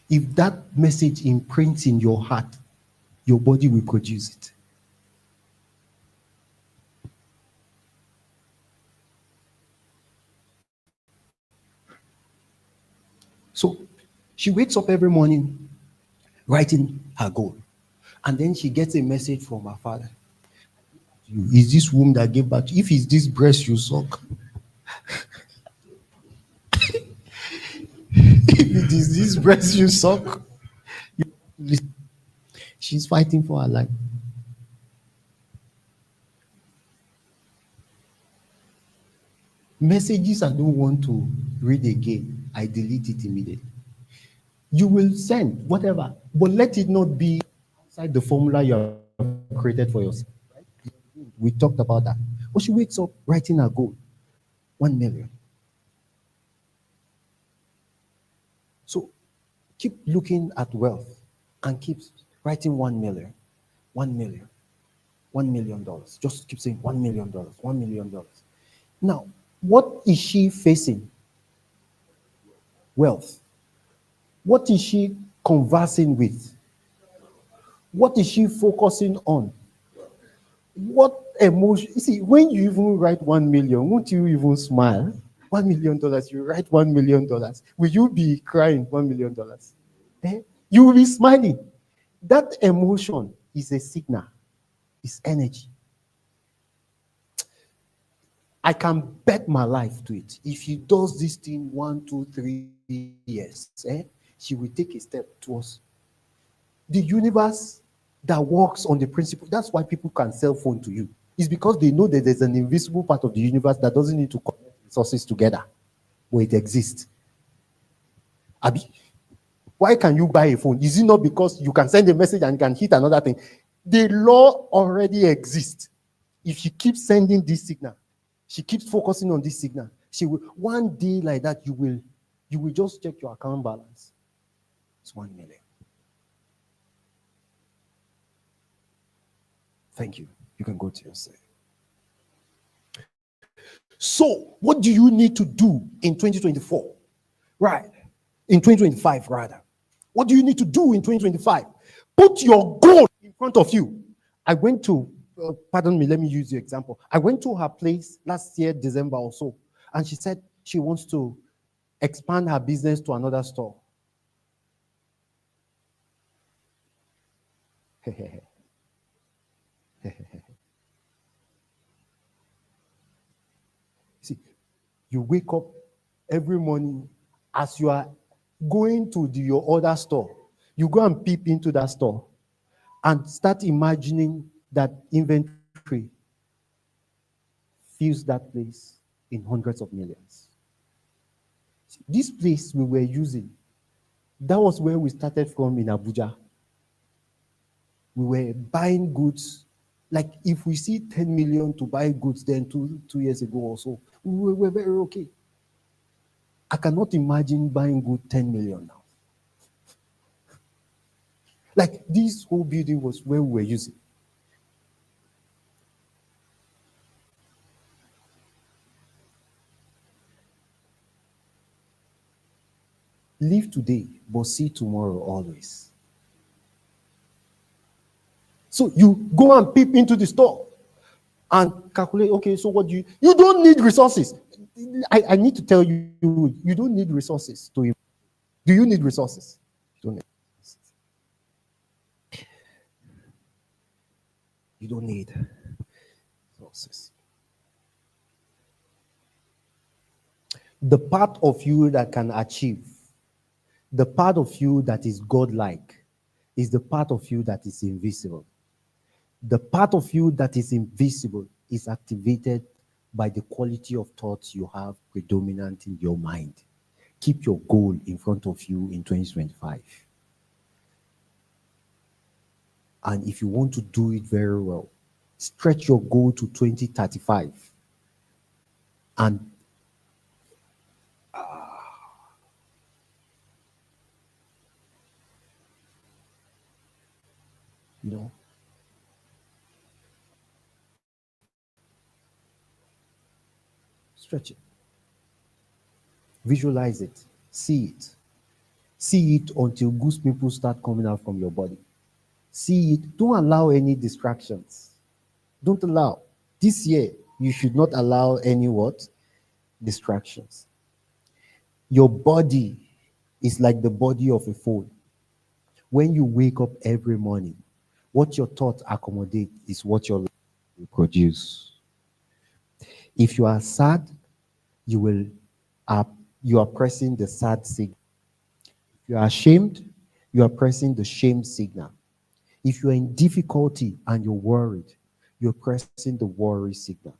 If that message imprints in your heart, your body will produce it. So she wakes up every morning writing her goal. And then she gets a message from her father. Is this womb that gave birth? If it's this breast you suck, if it is this breast you suck, she's fighting for her life. Messages I don't want to read again, I delete it immediately. You will send whatever, but let it not be outside the formula you have created for yourself. Right? We talked about that. But she wakes up writing her goal, 1 million. So keep looking at wealth and keep writing 1 million, 1 million, $1 million. Just keep saying $1 million, $1 million. Now, what is she facing? Wealth. What is she conversing with? What is she focusing on? What emotion? You see, when you even write 1 million, won't you even smile? $1 million, you write $1 million. Will you be crying $1 million? You will be smiling. That emotion is a signal, it's energy. I can bet my life to it. If she does this thing 1, 2, 3 years, she will take a step towards the universe that works on the principle. That's why people can sell phone to you. It's because they know that there's an invisible part of the universe that doesn't need to connect resources together, where it exists. Abi, why can you buy a phone? Is it not because you can send a message and can hit another thing? The law already exists. If she keeps sending this signal, she keeps focusing on this signal, she will, one day like that, you will just check your account balance. It's 1 million. Thank you. You can go to your seat. So, what do you need to do in 2024? Right. In 2025, rather. What do you need to do in 2025? Put your goal in front of you. I went to, pardon me, let me use the example. I went to her place last year, December or so, and she said she wants to expand her business to another store. See, you wake up every morning as you are going to your other store. You go and peep into that store and start imagining that inventory fills that place in hundreds of millions. This place we were using, that was where we started from in Abuja. We were buying goods. Like if we see 10 million to buy goods then 2 years ago or so, we were very okay. I cannot imagine buying good 10 million now. Like this whole building was where we were using. Live today, but see tomorrow always. So you go and peep into the store and calculate, okay, so what you don't need resources. I need to tell you, you don't need resources to. Do you need resources? You don't need resources. You don't need resources. The part of you that can achieve, the part of you that is godlike, is the part of you that is invisible. The part of you that is invisible is activated by the quality of thoughts you have predominant in your mind. Keep your goal in front of you in 2025. And if you want to do it very well, stretch your goal to 2035. And you know, stretch it. Visualize it. See it. See it until goose pimples start coming out from your body. See it. Don't allow any distractions. Don't allow. This year, you should not allow any what? Distractions. Your body is like the body of a phone. When you wake up every morning, what your thoughts accommodate is what your life will produce. If you are sad, you are pressing the sad signal. If you are ashamed, you are pressing the shame signal. If you are in difficulty and you're worried, you're pressing the worry signal.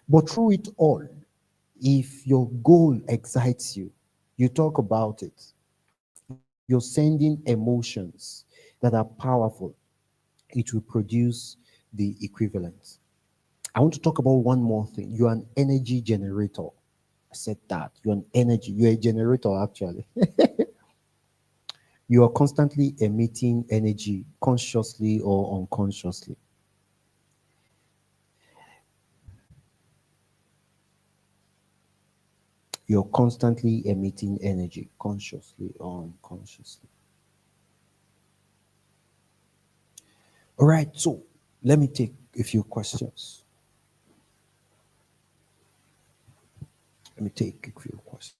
But through it all, if your goal excites you, you talk about it. You're sending emotions that are powerful. It will produce the equivalent. I want to talk about one more thing. You're an energy generator. I said that. You're an energy. You're a generator, actually. You are constantly emitting energy, consciously or unconsciously. You're constantly emitting energy, consciously or unconsciously. All right, so let me take a few questions. Let me take a few questions.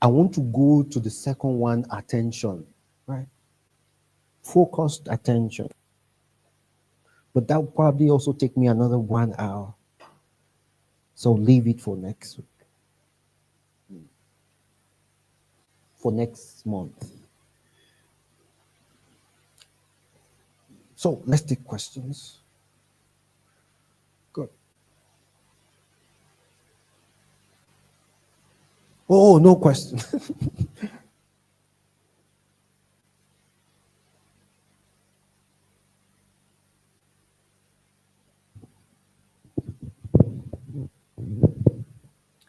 I want to go to the second one, attention, right? Focused attention. But that will probably also take me another 1 hour. So leave it for next week. For next month. So let's take questions. Good. Oh, no question.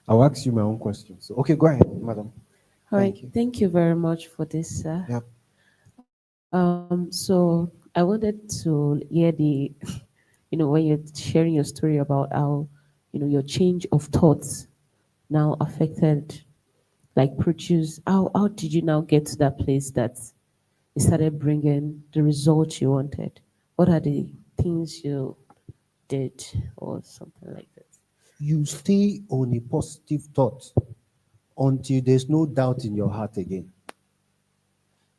I'll ask you my own questions. Okay, go ahead, madam. All right. Thank you. Thank you very much for this, sir. Yep. So I wanted to hear the, when you're sharing your story about how, your change of thoughts now affected, like produce, how did you now get to that place that it started bringing the results you wanted? What are the things you did or something like that? You stay on a positive thought until there's no doubt in your heart again.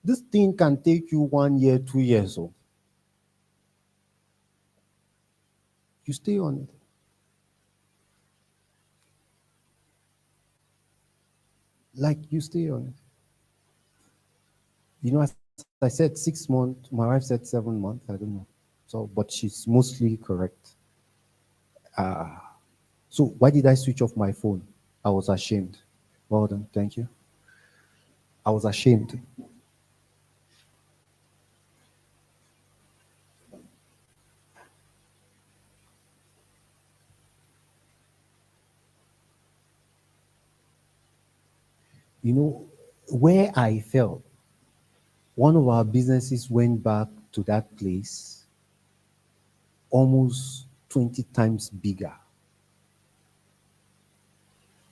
This thing can take you 1 year, 2 years old. You stay on it. Like you stay on it. As I said 6 months, my wife said 7 months, I don't know. So, but she's mostly correct. So why did I switch off my phone? I was ashamed. Well done, thank you. I was ashamed. Where I fell, one of our businesses went back to that place almost 20 times bigger.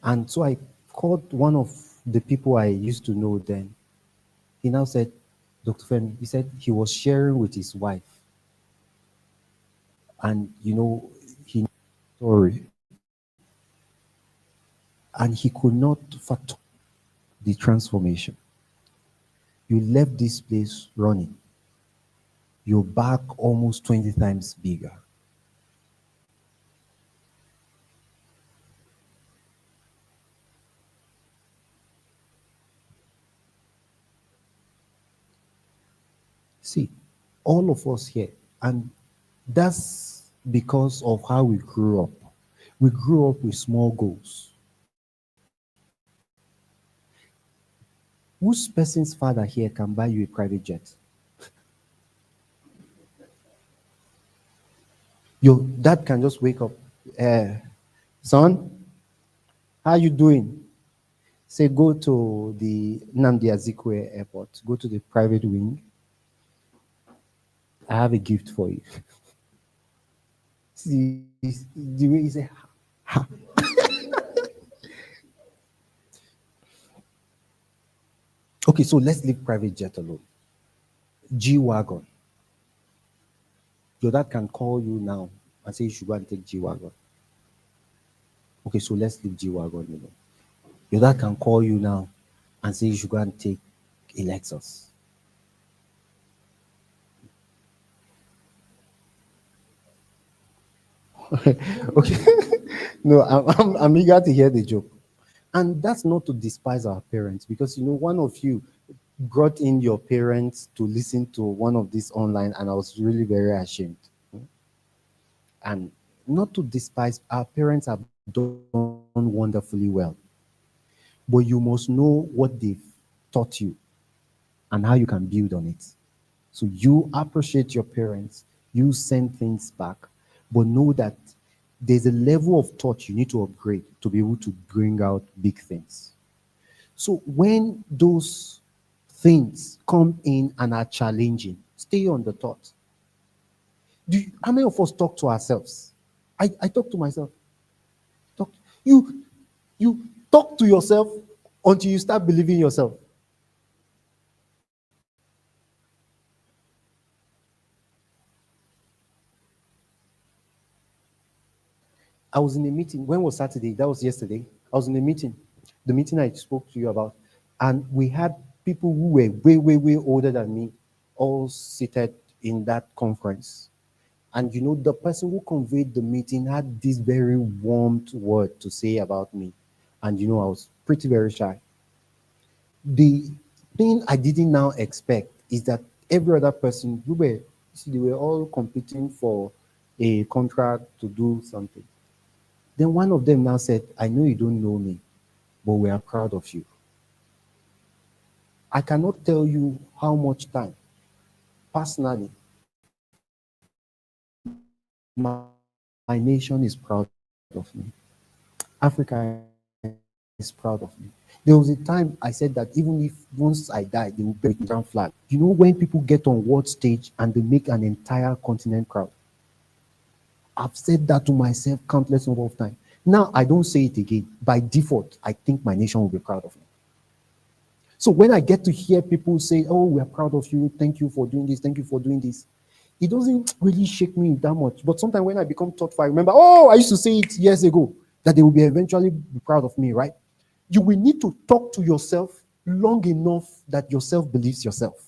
And so I called one of the people I used to know then. He now said, Dr. Femi, he said he was sharing with his wife. And, he story. And he could not fathom the transformation. You left this place running. You're back almost 20 times bigger. See, all of us here, and that's because of how we grew up. We grew up with small goals. Whose person's father here can buy you a private jet? Your dad can just wake up, son, how you doing? Say, go to the Nnamdi Azikiwe airport, go to the private wing. I have a gift for you. See, the way he said, ha. Okay, so let's leave private jet alone. G-Wagon. Your dad can call you now and say you should go and take G-Wagon. Okay, so let's leave G-Wagon. Your dad can call you now and say you should go and take a Lexus. Okay. No, I'm eager to hear the joke. And that's not to despise our parents, because one of you brought in your parents to listen to one of these online, and I was really very ashamed. And not to despise, our parents have done wonderfully well. But you must know what they've taught you and how you can build on it. So you appreciate your parents, you send things back, but know that there's a level of thought you need to upgrade to be able to bring out big things. So when those things come in and are challenging, stay on the thought. How many of us talk to ourselves? I talk to myself. You talk to yourself until you start believing yourself. I was in a meeting. When was Saturday? That was yesterday. I was in a meeting. The meeting I spoke to you about. And we had people who were way, way, way older than me all seated in that conference. And the person who conveyed the meeting had this very warm word to say about me. And I was pretty very shy. The thing I didn't now expect is that every other person, they were all competing for a contract to do something. Then one of them now said, I know you don't know me, but we are proud of you. I cannot tell you how much time, personally, my nation is proud of me. Africa is proud of me. There was a time I said that even if once I die, they will bury the ground flag. When people get on world stage and they make an entire continent proud? I've said that to myself countless number of times. Now I don't say it again. By default, I think my nation will be proud of me. So when I get to hear people say, oh, we're proud of you, thank you for doing this, thank you for doing this, it doesn't really shake me that much. But sometimes when I become thoughtful, I remember, oh, I used to say it years ago, that they will eventually be proud of me, right? You will need to talk to yourself long enough that yourself believes yourself.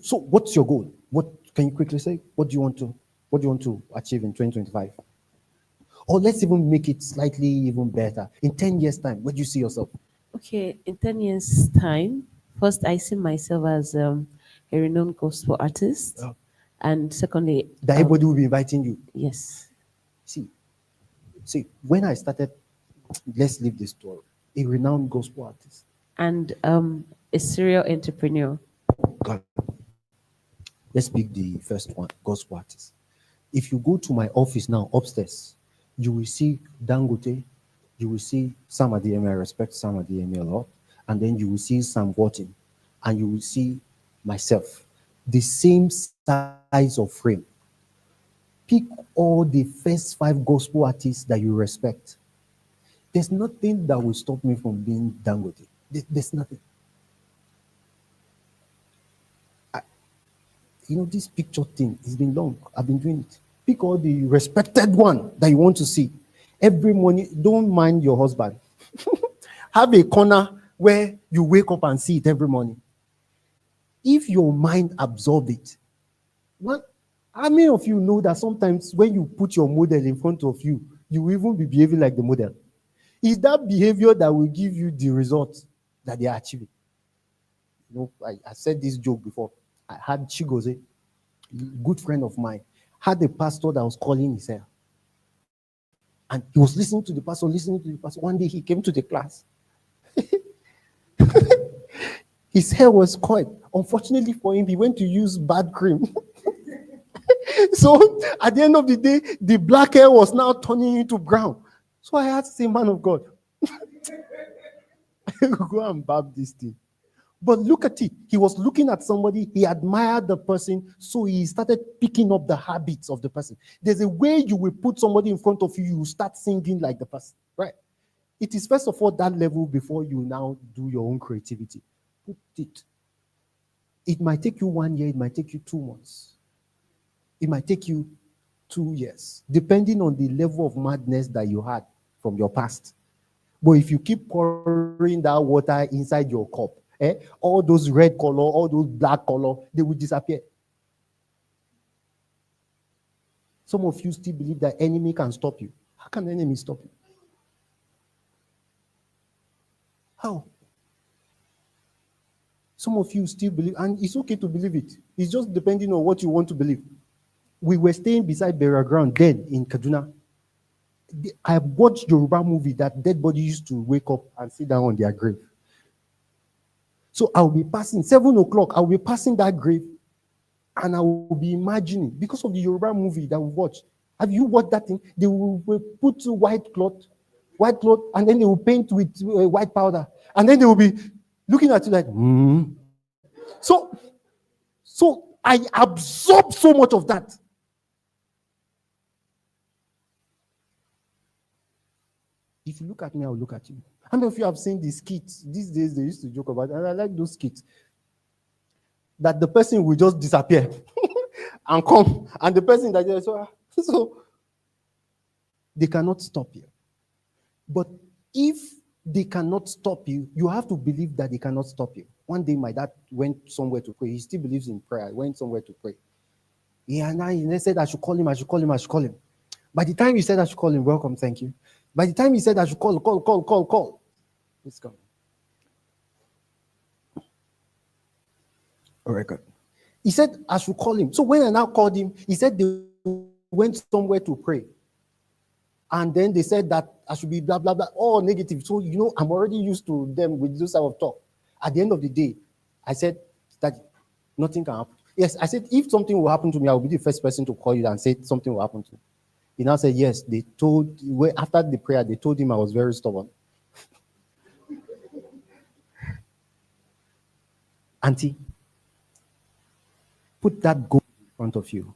So what's your goal? What can you quickly say? What do you want to achieve in 2025? Or let's even make it slightly even better. In 10 years' time, where do you see yourself? Okay, in 10 years' time, first, I see myself as a renowned gospel artist. Oh. And secondly, That everybody will be inviting you. yes. See, when I started, let's leave this story. A renowned gospel artist. And a serial entrepreneur. God. Let's pick the first one, gospel artist. If you go to my office now, upstairs, you will see Dangote, you will see Sam Adeyemi. I respect Sam Adeyemi a lot. And then you will see Sam Wharton, and you will see myself. The same size of frame. Pick all the first 5 gospel artists that you respect. There's nothing that will stop me from being Dangote. There's nothing. This picture thing, it's been long. I've been doing it. Pick all the respected one that you want to see. Every morning, don't mind your husband. Have a corner where you wake up and see it every morning. If your mind absorbs it, how many of you know that sometimes when you put your model in front of you, you will even be behaving like the model? It's that behavior that will give you the results that they are achieving. I said this joke before. I had Chigoze, good friend of mine, had a pastor that was calling his hair. And he was listening to the pastor. One day he came to the class. His hair was coiled. Unfortunately for him, he went to use bad cream. So at the end of the day, the black hair was now turning into brown. So I had to say, man of God, go and barb this thing. But look at it. He was looking at somebody, he admired the person, so he started picking up the habits of the person. There's a way you will put somebody in front of you, you will start singing like the person, right? It is first of all that level before you now do your own creativity. Put it. It might take you 1 year, it might take you 2 months. It might take you 2 years, depending on the level of madness that you had from your past. But if you keep pouring that water inside your cup, all those red color, all those black color, they will disappear. Some of you still believe that enemy can stop you. How can the enemy stop you? How? Some of you still believe, and it's okay to believe it. It's just depending on what you want to believe. We were staying beside burial ground dead in Kaduna. I watched Yoruba movie that dead body used to wake up and sit down on their grave. So I'll be passing, 7 o'clock, I'll be passing that grave and I will be imagining, because of the Yoruba movie that we watched. Have you watched that thing? They will put white cloth, and then they will paint with white powder. And then they will be looking at you like, So I absorbed so much of that. If you look at me, I'll look at you. How many of you have seen the skits? These days, they used to joke about it, and I like those skits. That the person will just disappear and come, and the person that is so they cannot stop you. But if they cannot stop you, you have to believe that they cannot stop you. One day, my dad went somewhere to pray. He still believes in prayer. He went somewhere to pray. And he said, I should call him. By the time he said I should call him, welcome, thank you. By the time he said I should call. Let's go. All right, good. He said I should call him. So when I now called him, he said they went somewhere to pray. And then they said that I should be blah, blah, blah, all negative. So, I'm already used to them with this type of talk. At the end of the day, I said that nothing can happen. Yes, I said, if something will happen to me, I will be the first person to call you and say something will happen to me. He now said, yes, after the prayer, they told him I was very stubborn. Auntie, put that gold in front of you.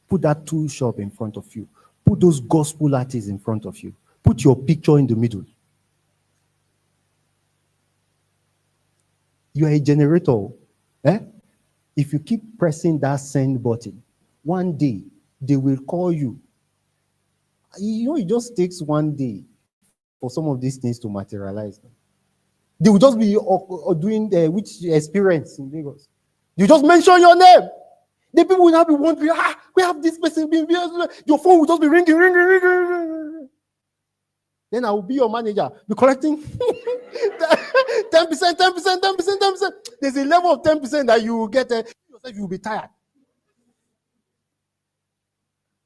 Put that tool shop in front of you. Put those gospel artists in front of you. Put your picture in the middle. You are a generator. If you keep pressing that send button, one day they will call you. It just takes one day for some of these things to materialize. They will just be doing which experience in Lagos. You just mention your name. The people will now be wondering, we have this person. Your phone will just be ringing. Then I will be your manager, be collecting 10%. There's a level of 10% that you will get. Yourself, you will be tired.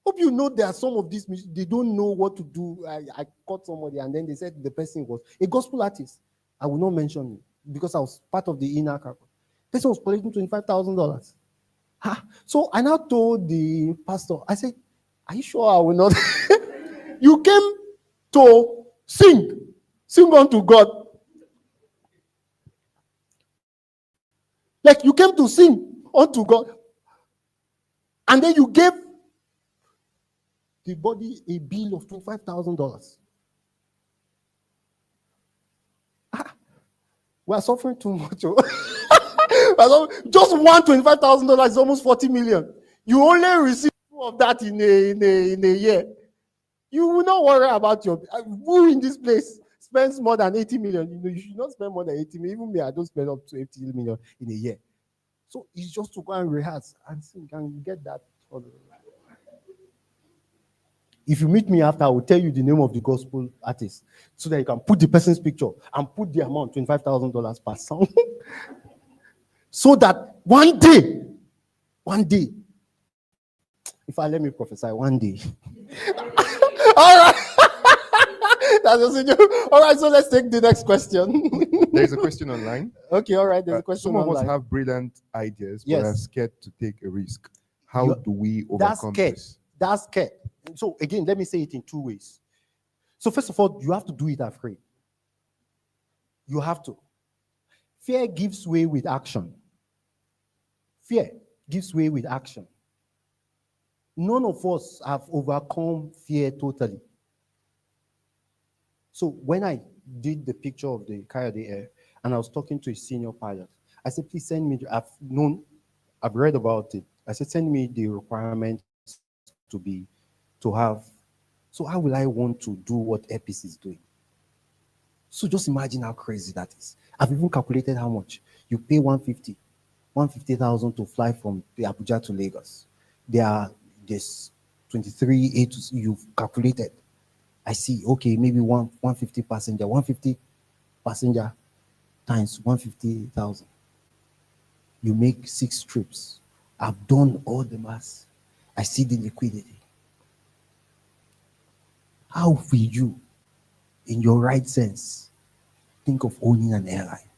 Hope you know there are some of these, they don't know what to do. I caught somebody and then they said the person was a gospel artist. I will not mention it because I was part of the inner circle. The person was collecting $25,000. So I now told the pastor, I said, are you sure I will not? You came to sing unto God. Like you came to sing unto God. And then you gave the body a bill of $25,000. We are suffering too much. Just one $25,000 is almost 40 million. You only receive of that in a year. You will not worry about your who in this place spends more than 80 million. You should not spend more than 80 million. Even me, I don't spend up to 80 million in a year. So it's just to go and rehearse and sing and get that. If you meet me after, I will tell you the name of the gospel artist so that you can put the person's picture and put the amount, $25,000 per song. So that one day, if I let me prophesy, one day. All right. That's all right, so let's take the next question. There's a question online. Okay, all right, there's a question Some of us online. have brilliant ideas, but Yes. are scared to take a risk. How do we That's overcome scared. this? That's scared. So again, let me say it in two ways. So first of all, you have to do it afraid. You have to. Fear gives way with action. Fear gives way with action. None of us have overcome fear totally. So when I did the picture of the Coyote Air and I was talking to a senior pilot, I said, please send me, I've read about it. I said, send me the requirements to have. So how will I want to do what Epis is doing? So just imagine how crazy that is. I've even calculated how much. You pay 150,000 to fly from the Abuja to Lagos. There's 23 A to you've calculated. I see, okay, maybe 150 passenger times 150,000. You make 6 trips. I've done all the maths. I see the liquidity. How will you, in your right sense, think of owning an airline?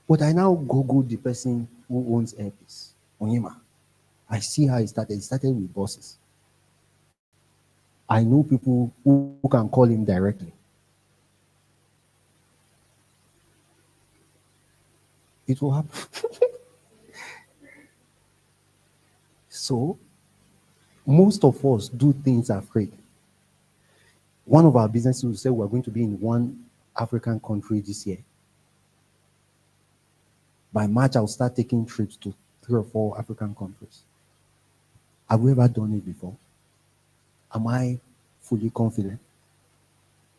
But I now Google the person who owns Airpeace, Onyema. I see how it started. It started with bosses. I know people who can call him directly. It will happen. So, most of us do things afraid. One of our businesses will say we're going to be in one African country this year. By March, I'll start taking trips to 3 or 4 African countries. Have we ever done it before? Am I fully confident?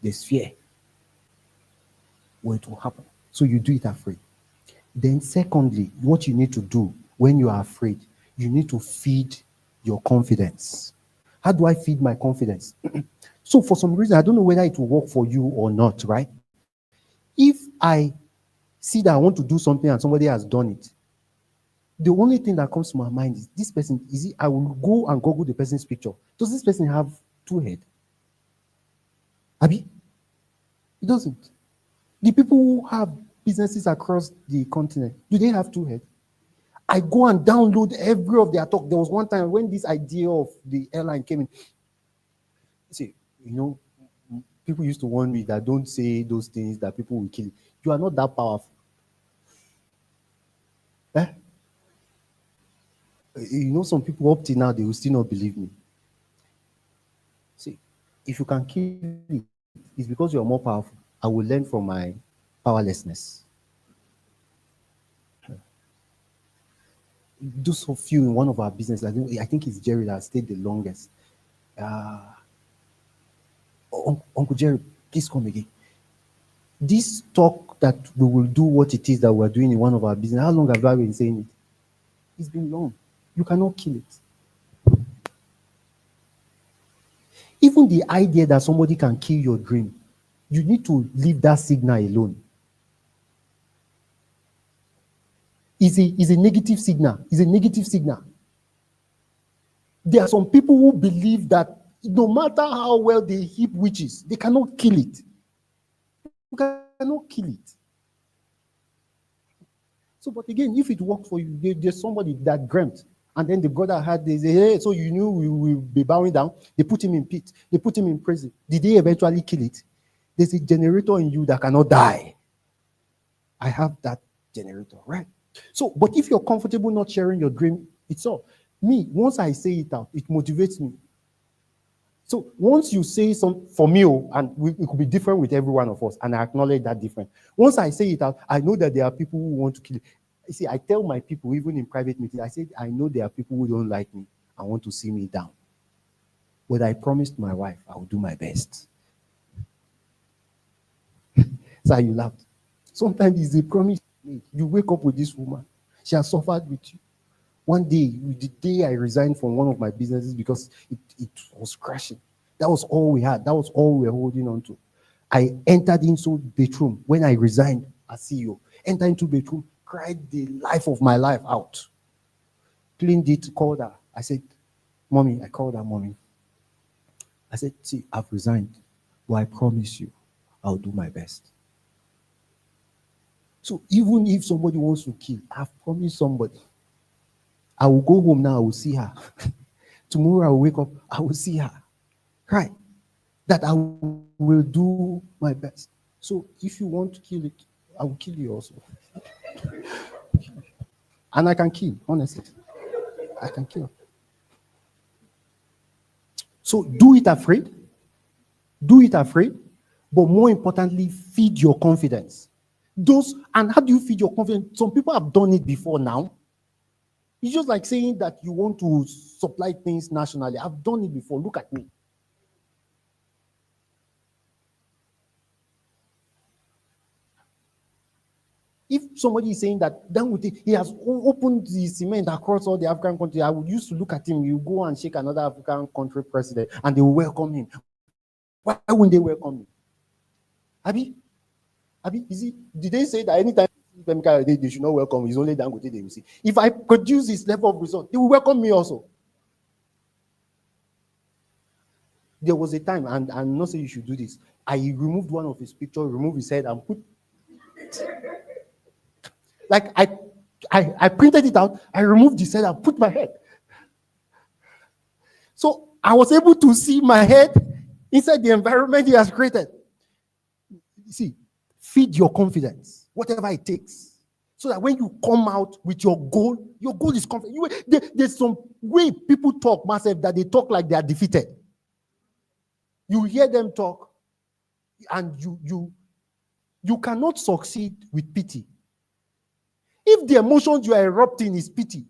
There's fear. Well, it will happen. So you do it afraid. Then secondly, what you need to do when you are afraid, you need to feed your confidence. How do I feed my confidence? So for some reason, I don't know whether it will work for you or not, right? If I see that I want to do something and somebody has done it, the only thing that comes to my mind is this person, I will go and Google the person's picture. Does this person have 2 heads? Abi? It doesn't. The people who have businesses across the continent, do they have 2 heads? I go and download every of their talk. There was one time when this idea of the airline came in. See, people used to warn me that don't say those things that people will kill you. You are not that powerful. Some people up till now, they will still not believe me. See, if you can kill it, it's because you are more powerful. I will learn from my powerlessness. Those of you in one of our businesses, I think it's Jerry that stayed the longest. Uncle Jerry, please come again. This talk that we will do what it is that we're doing in one of our business, how long have I been saying it? It's been long. You cannot kill it. Even the idea that somebody can kill your dream, you need to leave that signal alone. Is a negative signal. It's a negative signal. There are some people who believe that no matter how well they heap witches, they cannot kill it. You cannot kill it. So, but again, if it worked for you, there's somebody that dreamt, and then the brother had this, hey, so you knew we will be bowing down. They put him in pit. They put him in prison. Did they eventually kill it? There's a generator in you that cannot die. I have that generator, right? So, but if you're comfortable not sharing your dream, it's all. Me, once I say it out, it motivates me. So once you say some for me, and it could be different with every one of us, and I acknowledge that different. Once I say it out, I know that there are people who want to kill it. You see, I tell my people, even in private meetings, I say, I know there are people who don't like me and want to see me down. But I promised my wife I will do my best. So you laughed. Sometimes it's a promise. You wake up with this woman. She has suffered with you. One day, the day I resigned from one of my businesses because it was crashing. That was all we had. That was all we were holding on to. I entered into bedroom when I resigned as CEO. Entered into bedroom, cried the life of my life out. Cleaned it, called her. I said, Mommy, I called her Mommy. I said, see, I've resigned, but I promise you, I'll do my best. So even if somebody wants to kill, I've promised somebody. I will go home now, I will see her. Tomorrow I will wake up, I will see her. Right? That I will do my best. So if you want to kill it, I will kill you also. And I can kill, honestly. I can kill. So do it afraid. Do it afraid. But more importantly, feed your confidence. And how do you feed your confidence? Some people have done it before now. It's just like saying that you want to supply things nationally. I've done it before. Look at me. If somebody is saying that Dangote, he has opened the cement across all the African countries, I would used to look at him. You go and shake another African country president, and they will welcome him. Why wouldn't they welcome him? Abi, did they say that anytime they should not welcome? It's only Dangote they will see. If I produce this level of result, they will welcome me also. There was a time, and I'm not saying you should do this. I removed one of his pictures, removed his head, and put. Like I printed it out, I removed his head and put my head. So I was able to see my head inside the environment he has created. See, feed your confidence, whatever it takes. So that when you come out with your goal is confident. There's some way people talk, massive, that they talk like they are defeated. You hear them talk, and you cannot succeed with pity. If the emotions you are erupting is pity,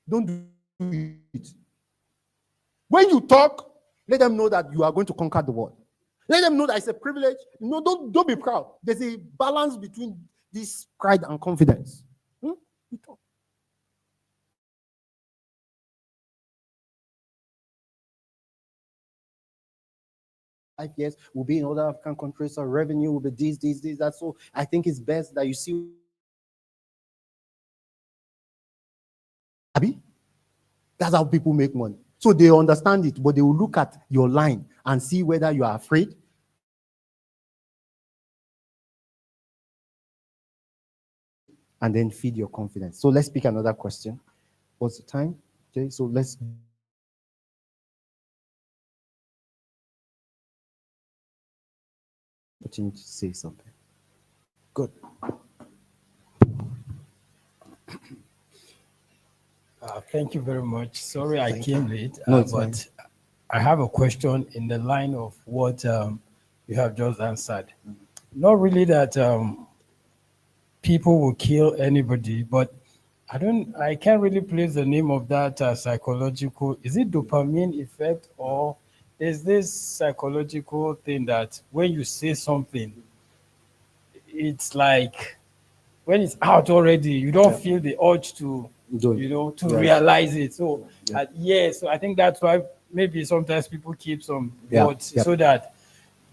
don't do it. When you talk, let them know that you are going to conquer the world. Let them know that it's a privilege. No, don't be proud. There's a balance between this pride and confidence. You talk. 5 years, we'll be in other African countries, our revenue will be this, that. So I think it's best that you see. Abi? That's how people make money. So they understand it, but they will look at your line and see whether you are afraid. And then feed your confidence. So let's pick another question. What's the time? Okay, so let's. Opportunity to say something. Good. Thank you very much. Sorry I came late, No, it's but fine. I have a question in the line of what you have just answered. Not really that people will kill anybody, but I can't really place the name of that psychological. Is it dopamine effect, or is this psychological thing that when you say something, it's like when it's out already, you don't feel the urge to realize it. So so I think that's why maybe sometimes people keep some words so that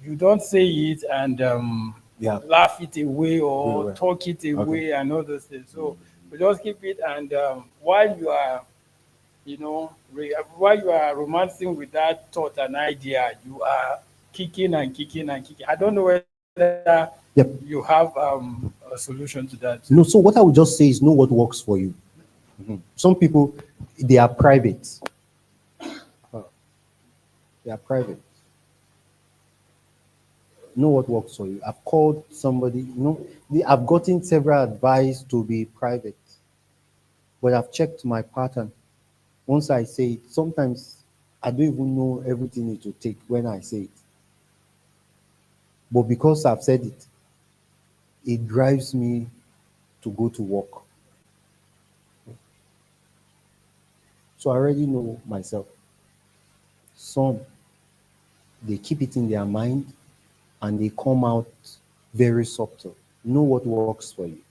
you don't say it and laugh it away or talk it away and all those things. So we just keep it, and while you are while you are romancing with that thought and idea, you are kicking and kicking and kicking. I don't know whether you have a solution to that. No, so what I would just say is know what works for you. Some people, they are private. They are private. Know what works for you. I've called somebody, I've gotten several advice to be private, but I've checked my pattern. Once I say it, sometimes I don't even know everything it will take when I say it. But because I've said it, it drives me to go to work. So I already know myself. Some, they keep it in their mind and they come out very subtle. Know what works for you.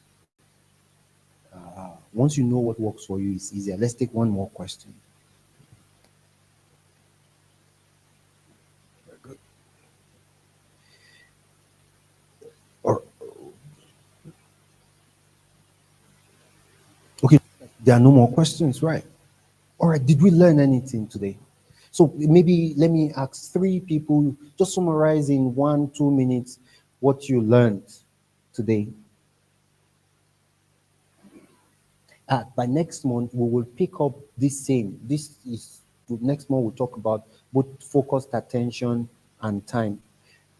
Once you know what works for you, it's easier. Let's take one more question. Very good. Or, okay, there are no more questions, right? All right, did we learn anything today? So maybe let me ask 3 people, just summarize in 1-2 minutes what you learned today. By next month, we will pick up this same. Next month we'll talk about both focused attention and time.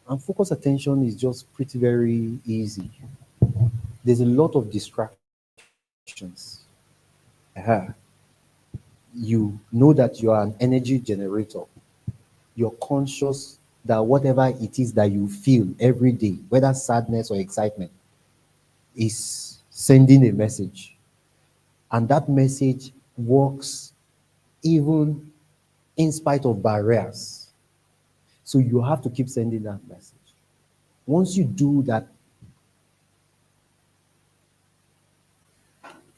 And focused attention is just pretty very easy. There's a lot of distractions. You know that you are an energy generator. You're conscious that whatever it is that you feel every day, whether sadness or excitement, is sending a message. And that message works even in spite of barriers. So you have to keep sending that message. Once you do that,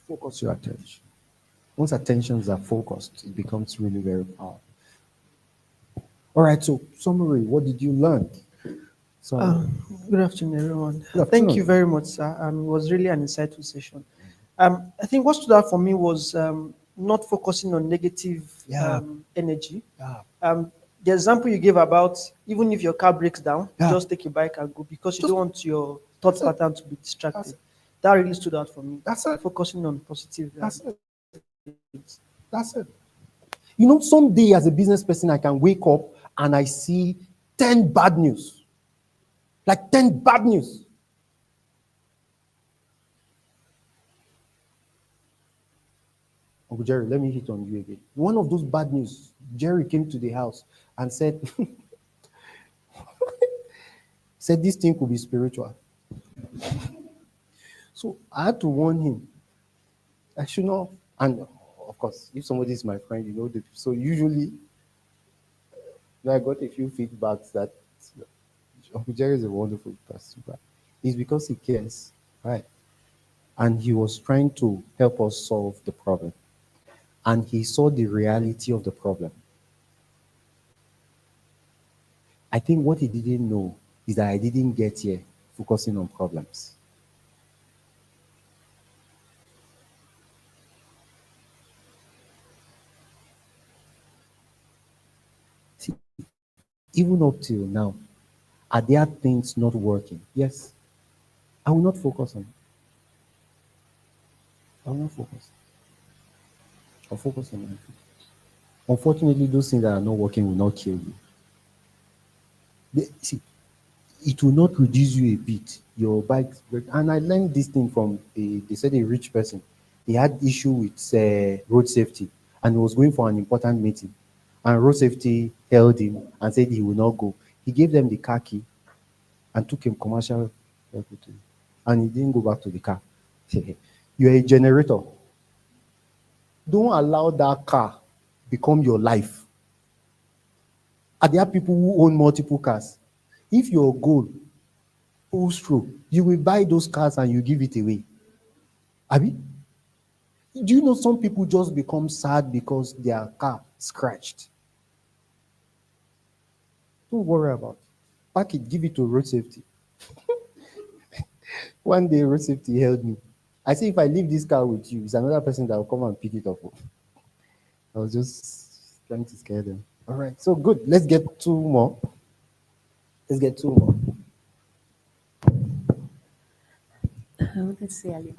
focus your attention. Once attentions are focused, it becomes really very powerful. All right, so summary, what did you learn? So, Good afternoon, everyone. Good afternoon. Thank you very much, sir. It was really an insightful session. I think what stood out for me was not focusing on negative energy. The example you gave about even if your car breaks down, just take a bike and go because you don't want your thought pattern to be distracted. That really stood out for me. That's it. Focusing on positive. That's it. That's it. You know, someday as a business person, I can wake up and I see 10 bad news. Like 10 bad news. Uncle Jerry, let me hit on you again. One of those bad news, Jerry came to the house and said, said this thing could be spiritual. So I had to warn him. I should not, and of course, if somebody is my friend, you know, so usually I got a few feedbacks that Uncle Jerry is a wonderful person, but it's because he cares, right? And he was trying to help us solve the problem. And he saw the reality of the problem. I think what he didn't know is that I didn't get here focusing on problems. See, even up till now, are there things not working? Yes. I will not focus on it. I will not focus. I'll focus on it. Unfortunately, those things that are not working will not kill you. See, it will not reduce you a bit. Your bike, and I learned this thing from they said a rich person. He had issue with road safety and he was going for an important meeting. And road safety held him and said he will not go. He gave them the car key and took him commercial vehicle to him. And he didn't go back to the car. You're a generator. Don't allow that car become your life. Are there people who own multiple cars? If your goal pulls through, you will buy those cars and you give it away. Abi? Do you know some people just become sad because their car scratched? Don't worry about it. Pack it, give it to road safety. One day, road safety held me. I say, if I leave this car with you, it's another person that will come and pick it up. I was just trying to scare them. All right, so good. Let's get 2 more. Let's get 2 more. Let's say hallelujah.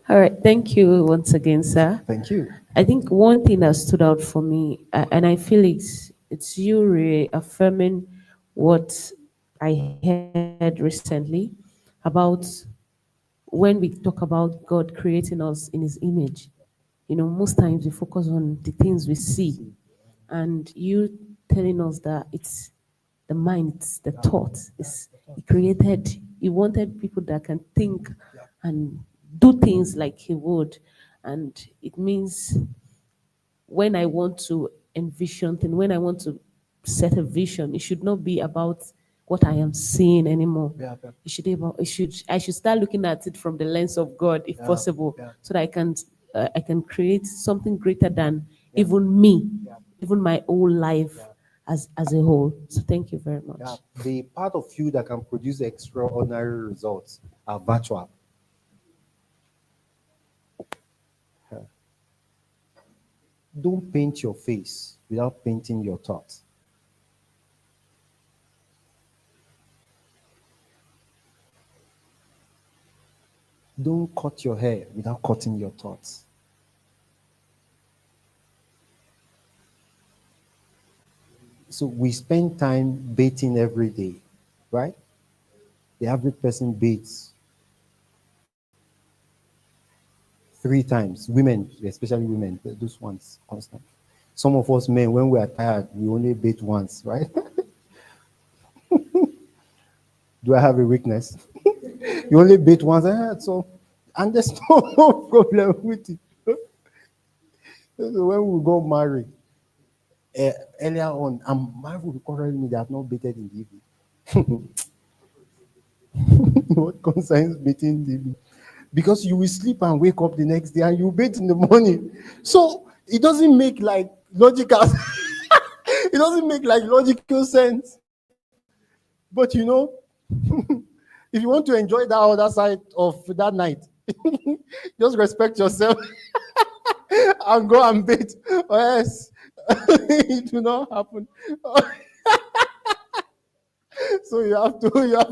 All right, thank you once again, sir. Thank you. I think one thing that stood out for me, and I feel it's you reaffirming what I heard recently about when we talk about God creating us in his image. You know, most times we focus on the things we see, And you telling us that it's the mind, it's the thought, it's he created, he wanted people that can think and do things like he would. And it means when I want to envision things, when I want to set a vision, it should not be about what I am seeing anymore. It should be about, I should start looking at it from the lens of God, if possible, so that I can create something greater than even me, even my whole life as a whole. So thank you very much. The part of you that can produce extraordinary results are virtual. Don't paint your face without painting your thoughts. Don't cut your hair without cutting your thoughts. So we spend time bathing every day, right? The average person baths 3 times. Women, especially women, those ones constant. Some of us men, when we are tired, we only bathe once, right? Do I have a weakness? You only bathe once, so, and there's no problem with it. So when we got married, earlier on, I'm married calling me that I've not bathed in the evening. What concerns bathing in the evening? Because you will sleep and wake up the next day and you bathe in the morning. So it doesn't make like logical. It doesn't make like logical sense. But you know, if you want to enjoy that other side of that night, just respect yourself and go and bathe, or else it will not happen. So you have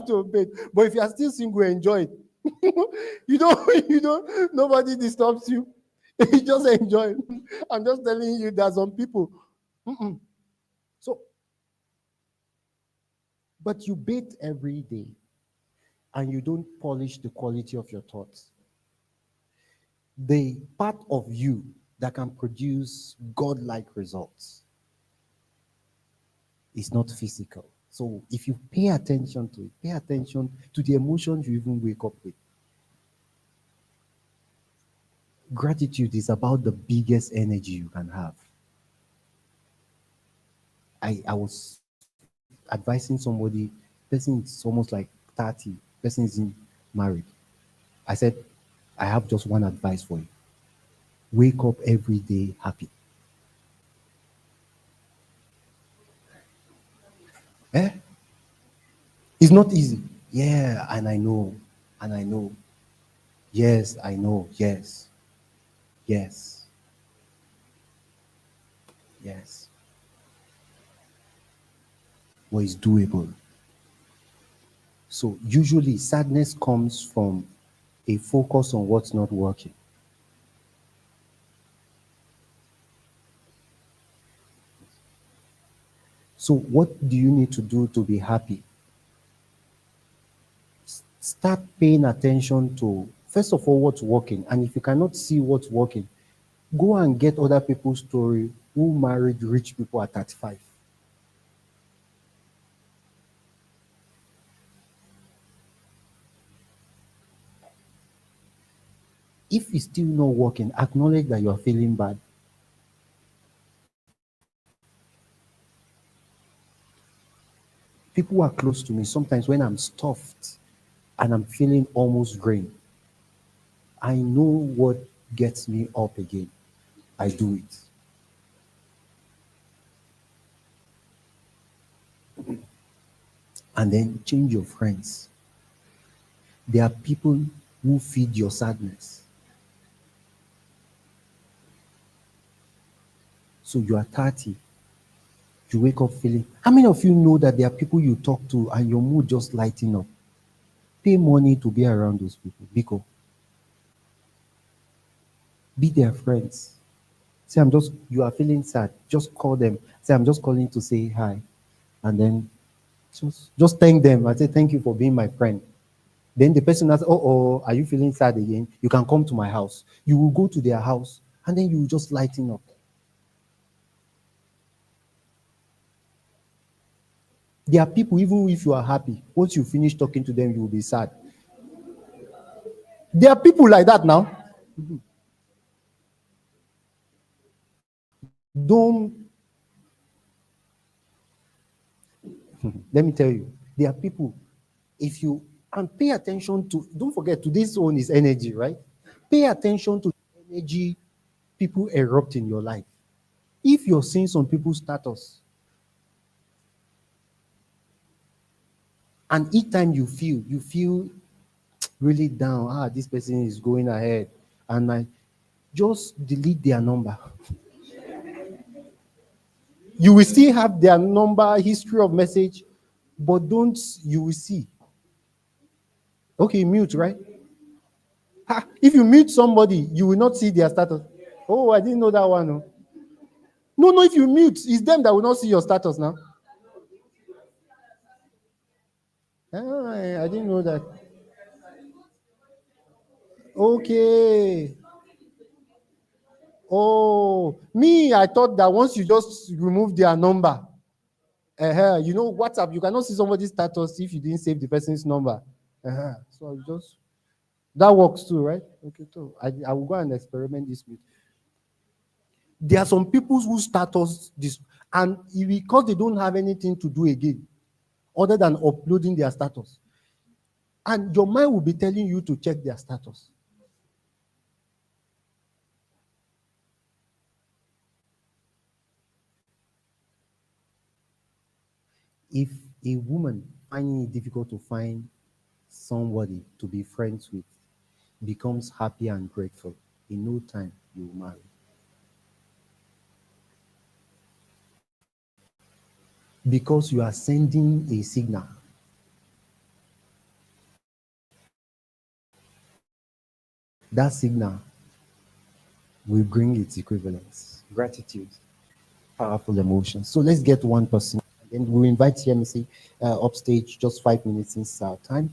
to bathe. But if you are still single, enjoy it. you don't, nobody disturbs you. You just enjoy it. I'm just telling you that some people. So, but you bathe every day and you don't polish the quality of your thoughts. The part of you that can produce God-like results is not physical. So if you pay attention to it, pay attention to the emotions you even wake up with. Gratitude is about the biggest energy you can have. I was advising somebody, person is almost like 30, person isn't married. I said, I have just one advice for you. Wake up every day happy. It's not easy. Yeah, and I know. Yes, I know. Yes. But it's doable. So usually sadness comes from a focus on what's not working. So what do you need to do to be happy? Start paying attention to, first of all, what's working. And if you cannot see what's working, go and get other people's story who married rich people at 35. If it's still not working, acknowledge that you are feeling bad. People who are close to me, sometimes when I'm stuffed and I'm feeling almost drained, I know what gets me up again. I do it. And then change your friends. There are people who feed your sadness. So you are 30. You wake up feeling. How many of you know that there are people you talk to and your mood just lighting up? Pay money to be around those people. Biko. Be their friends. Say, you are feeling sad. Just call them. Say, I'm just calling to say hi. And then just thank them. I say, thank you for being my friend. Then the person asks, oh, are you feeling sad again? You can come to my house. You will go to their house and then you will just lighten up. There are people, even if you are happy, once you finish talking to them, you will be sad. There are people like that now. Don't let me tell you, there are people, if you and pay attention to, don't forget today's one is energy, right? Pay attention to the energy people erupt in your life. If you're seeing some people's status, and each time you feel really down, this person is going ahead, and I just delete their number. You will still have their number, history of message, but don't, you will see. Okay, mute, right? If you mute somebody, you will not see their status. Oh, I didn't know that one. No, if you mute, it's them that will not see your status now. I didn't know that. Okay. Oh, me, I thought that once you just remove their number, you know, WhatsApp, you cannot see somebody's status if you didn't save the person's number. So I just, that works too, right? Okay, so I will go and experiment this with. There are some people whose status this, and because they don't have anything to do again, other than uploading their status, and your mind will be telling you to check their status. If a woman finding it difficult to find somebody to be friends with becomes happy and grateful, in no time you will marry. Because you are sending a signal. That signal will bring its equivalence. Gratitude, powerful emotion. So let's get one person. And we'll invite TMC upstage, just 5 minutes since our time.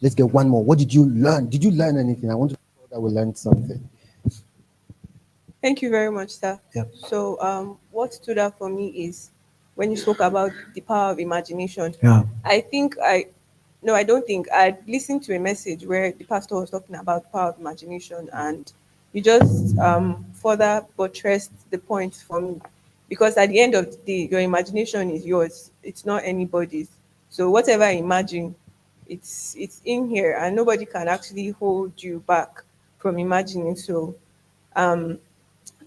Let's get one more. What did you learn? Did you learn anything? I want to know that we learned something. Thank you very much, sir. Yep. So, what stood out for me is when you spoke about the power of imagination. Yeah. I don't think I listened to a message where the pastor was talking about the power of imagination, and you just further buttressed the point for me, because at the end of the day, your imagination is yours. It's not anybody's. So whatever I imagine, it's in here, and nobody can actually hold you back from imagining. So, that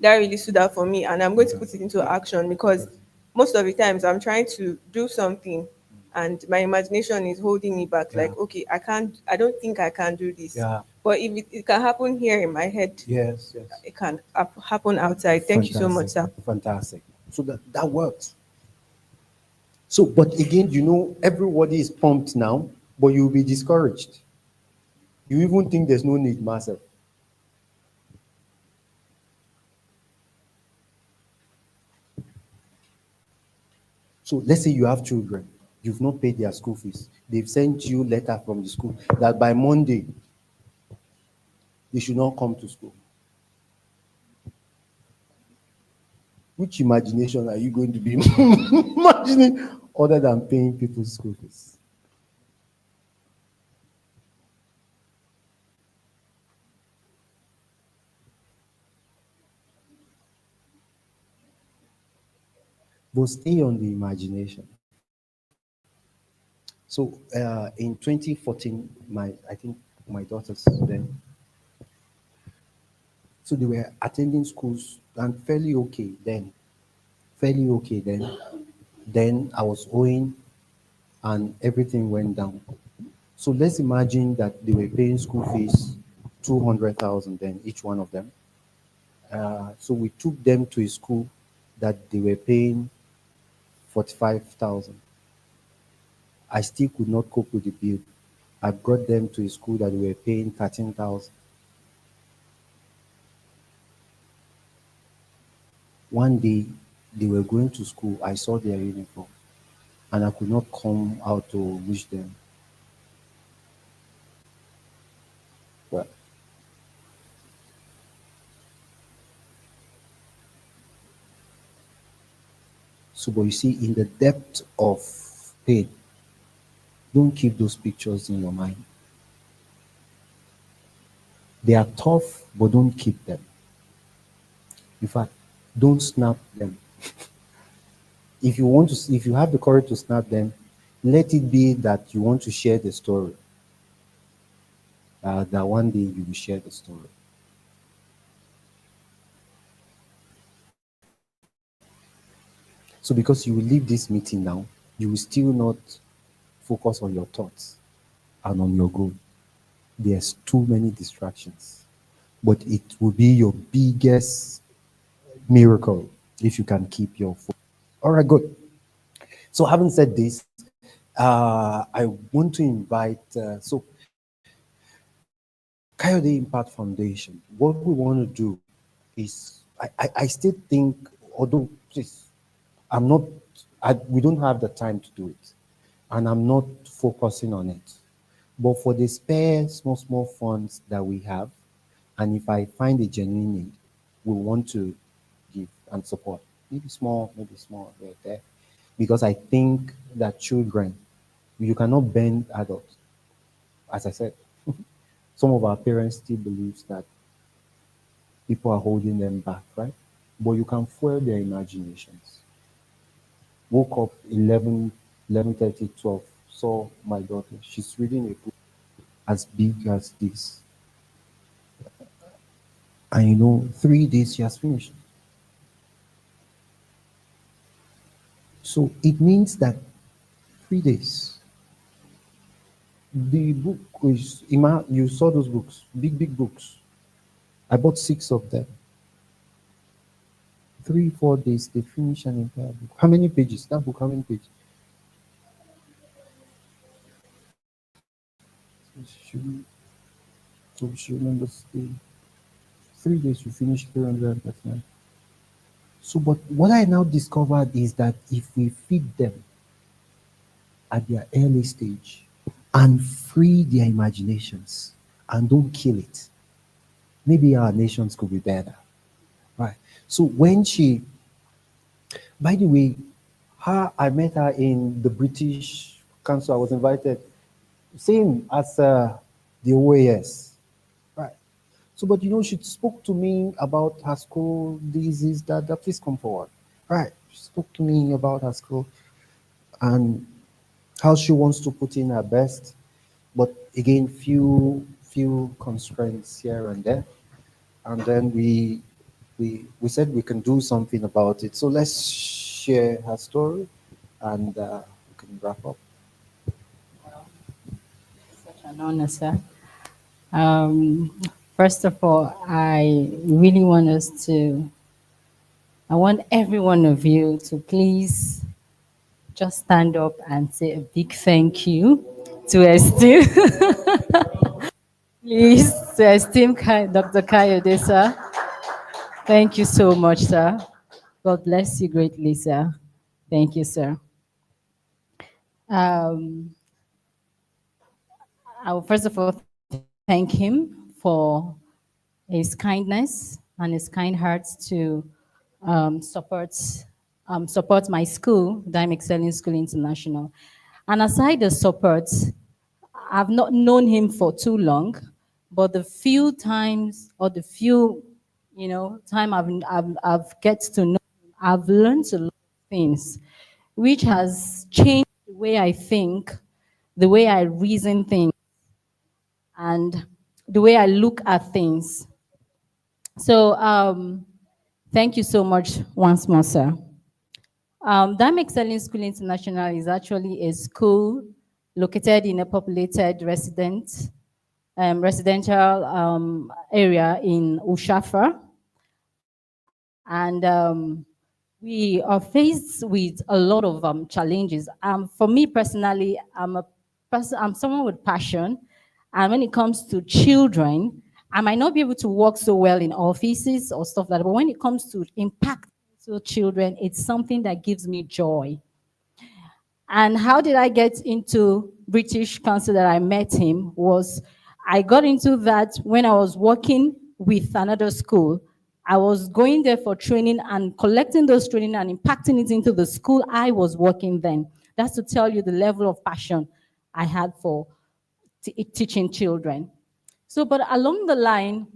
really stood out for me, and I'm going to put it into action, because most of the times I'm trying to do something and my imagination is holding me back. Like, okay, I don't think I can do this. Yeah. But if it can happen here in my head, Yes. it can happen outside. Thank you so much, sir. Fantastic. So that works. So, but again, you know, everybody is pumped now, but you'll be discouraged. You even think there's no need, myself. So let's say you have children, you've not paid their school fees. They've sent you a letter from the school that by Monday, they should not come to school. Which imagination are you going to be imagining other than paying people's school fees? But stay on the imagination. So in 2014, I think my daughters then, so they were attending schools and fairly okay then. Then I was owing and everything went down. So let's imagine that they were paying school fees, 200,000 then, each one of them. So we took them to a school that they were paying 45,000. I still could not cope with the bill. I brought them to a school that we were paying 13,000. One day, they were going to school. I saw their uniform, and I could not come out to wish them. Well, so, but you see, in the depth of Hey, don't keep those pictures in your mind. They are tough, but don't keep them. In fact, don't snap them. If you want to, if you have the courage to snap them, let it be that you want to share the story. That one day you will share the story. So because you will leave this meeting now, you will still not focus on your thoughts and on your goal. There's too many distractions. But it will be your biggest miracle if you can keep your focus. All right, good. So having said this, I want to invite, Coyote Impact Foundation, what we want to do is, I still think, although please, we don't have the time to do it, and I'm not focusing on it. But for the spare small funds that we have, and if I find a genuine need, we want to give and support. Maybe small right there. Because I think that children, you cannot bend adults. As I said, some of our parents still believe that people are holding them back, right? But you can fuel their imaginations. Woke up 11:30, 12, saw my daughter. She's reading a book as big as this. And 3 days she has finished. So it means that 3 days. The book is, you saw those books, big books. I bought 6 of them. 3-4 days, they finish an entire book. How many pages? That book, how many pages? So she remembers 3 days, you finish 339. So, but what I now discovered is that if we feed them at their early stage and free their imaginations and don't kill it, maybe our nations could be better. Right. So when by the way, I met her in the British Council. I was invited, same as the OAS. Right. So, but she spoke to me about her school, this, that, please come forward. Right. She spoke to me about her school and how she wants to put in her best. But again, few constraints here and there. And then we said we can do something about it. So let's share her story and we can wrap up. Such an honor, sir. First of all, I really want I want every one of you to please just stand up and say a big thank you to esteem, please, to esteem Dr. Kayode, sir. Thank you so much, sir. God bless you greatly, sir. Thank you, sir. I will first of all thank him for his kindness and his kind heart to support my school, Dime Excelling School International. And aside the support, I've not known him for too long, but the few times or the few, time I've get to know him, I've learned a lot of things, which has changed the way I think, the way I reason things, and the way I look at things. So thank you so much once more, sir. Dime Excelling School International is actually a school located in a populated residential area in Ushafa. And we are faced with a lot of challenges. For me personally, I'm someone with passion. And when it comes to children, I might not be able to work so well in offices or stuff like that, but when it comes to impact to children, it's something that gives me joy. And how did I get into British Council that I met him was, I got into that when I was working with another school. I was going there for training and collecting those training and impacting it into the school I was working then. That's to tell you the level of passion I had for teaching children. So, but along the line,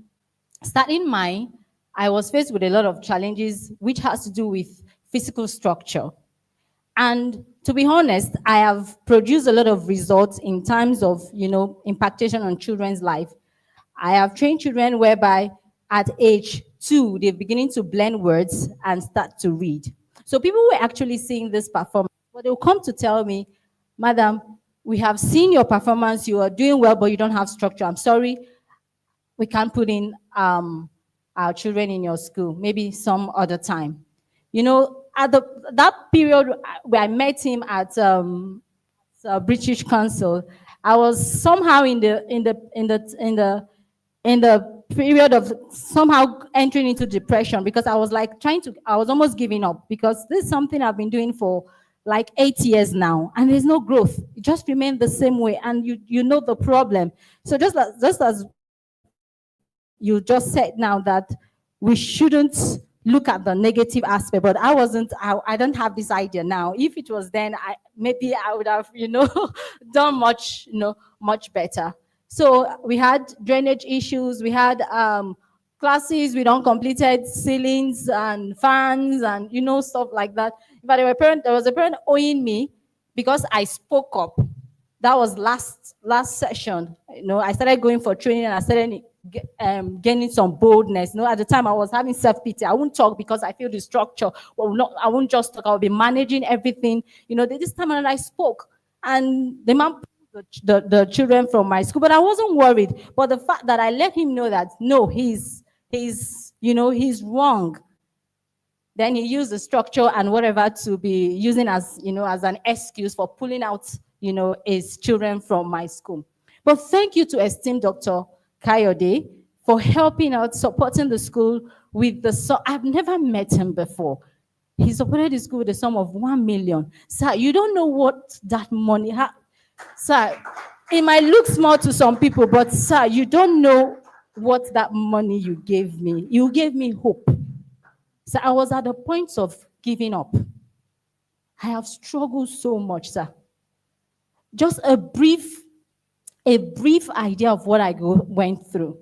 starting I was faced with a lot of challenges, which has to do with physical structure. And to be honest, I have produced a lot of results in terms of, impactation on children's life. I have trained children whereby at age 2, they're beginning to blend words and start to read. So people were actually seeing this performance, but they'll come to tell me, Madam, we have seen your performance, you are doing well, but you don't have structure. I'm sorry, we can't put in our children in your school, maybe some other time. At that period where I met him at British Council, I was somehow in the period of somehow entering into depression, because I was like I was almost giving up, because this is something I've been doing for like 8 years now, and there's no growth. It just remained the same way, and you know the problem. So just as you just said now, that we shouldn't look at the negative aspect, but I don't have this idea now. If it was then, maybe I would have, done much better. So we had drainage issues, we had classes with uncompleted ceilings and fans and, stuff like that. But there was a parent owing me because I spoke up. That was last session. I started going for training, and I started gaining some boldness. At the time I was having self-pity. I won't talk because I feel the structure. I won't just talk. I'll be managing everything. This time around I spoke, and the man pulled the children from my school, but I wasn't worried. But the fact that I let him know that no, he's wrong. Then he used the structure and whatever to be using as an excuse for pulling out his children from my school. But thank you to esteemed Dr. Kayode for helping out, supporting the school with I've never met him before. He supported the school with a sum of 1 million. Sir, you don't know what that money sir, it might look small to some people, but sir, you don't know what that money you gave me. You gave me hope. So I was at the point of giving up. I have struggled so much, sir. Just a brief idea of what I went through.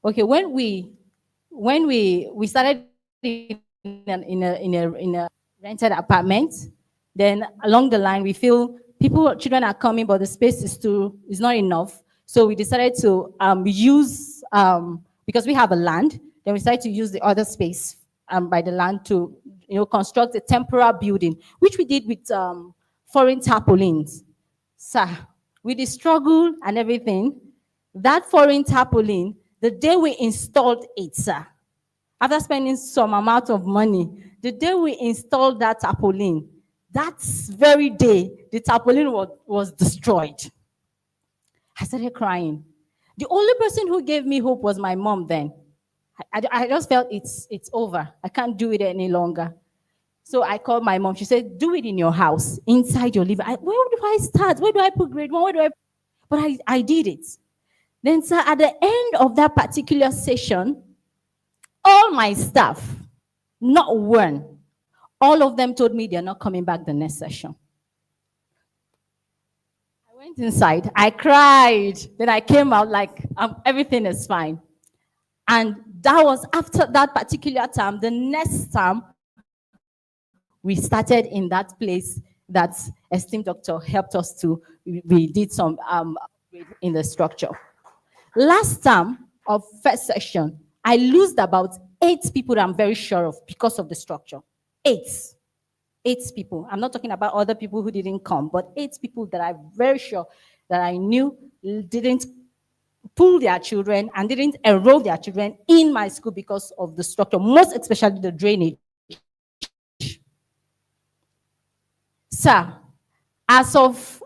Okay, when we started in a rented apartment, then along the line we feel children are coming, but the space is not enough. So we decided to use because we have a land. Then we decided to use the other space by the land to construct a temporary building, which we did with foreign tarpaulins. Sir, with the struggle and everything, that foreign tarpaulin, the day we installed it, sir, after spending some amount of money, the day we installed that tarpaulin, that very day, the tarpaulin was destroyed. I started crying. The only person who gave me hope was my mom then. I just felt it's over. I can't do it any longer. So I called my mom. She said, do it in your house, inside your living. Where do I start? Where do I put grade 1? But I did it. Then, sir, at the end of that particular session, all my staff, not one, all of them told me they're not coming back the next session. I went inside. I cried. Then I came out like, everything is fine. And that was after that particular time. The next time, we started in that place that esteemed doctor helped us to. We did some in the structure. Last time of first session, I lost about 8 people that I'm very sure of because of the structure. 8 people. I'm not talking about other people who didn't come, but 8 people that I'm very sure that I knew didn't pull their children and didn't enroll their children in my school because of the structure, most especially the drainage. Sir, as of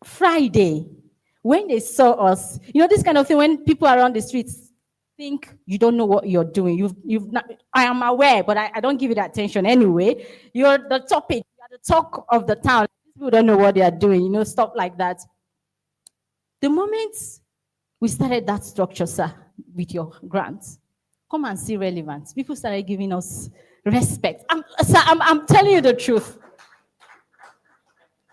Friday, when they saw us, this kind of thing, when people around the streets think you don't know what you're doing. I am aware, but I don't give it attention anyway. You're the topic, you're the talk of the town. People don't know what they are doing, stuff like that. The moment we started that structure, sir, with your grants, come and see relevance. People started giving us respect. Sir, I'm telling you the truth.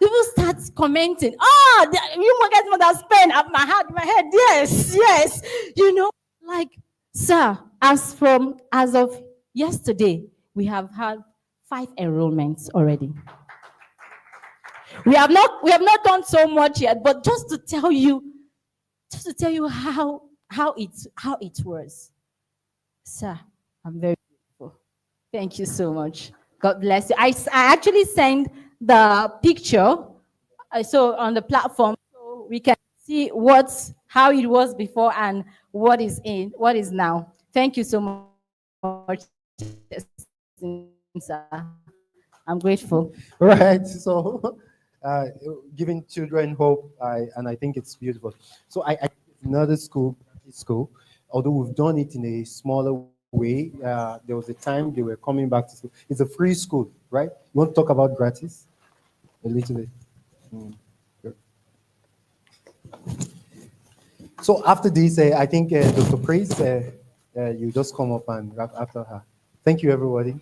people start commenting. Oh, you guys must have spent up my head. Yes, yes. You know, like, sir, as of yesterday, we have had 5 enrollments already. We have not done so much yet, but just to tell you how it was. Sir, I'm very grateful. Thank you so much. God bless you. I actually sent the picture so on the platform so we can see how it was before and what is now. Thank you so much, sir. I'm grateful. Right. So, giving children hope, and I think it's beautiful. So, another school, although we've done it in a smaller way. There was a time they were coming back to school. It's a free school, right? You want to talk about gratis? A little bit. Sure. So after this, I think Dr. Praise, you just come up and wrap after her. Thank you, everybody.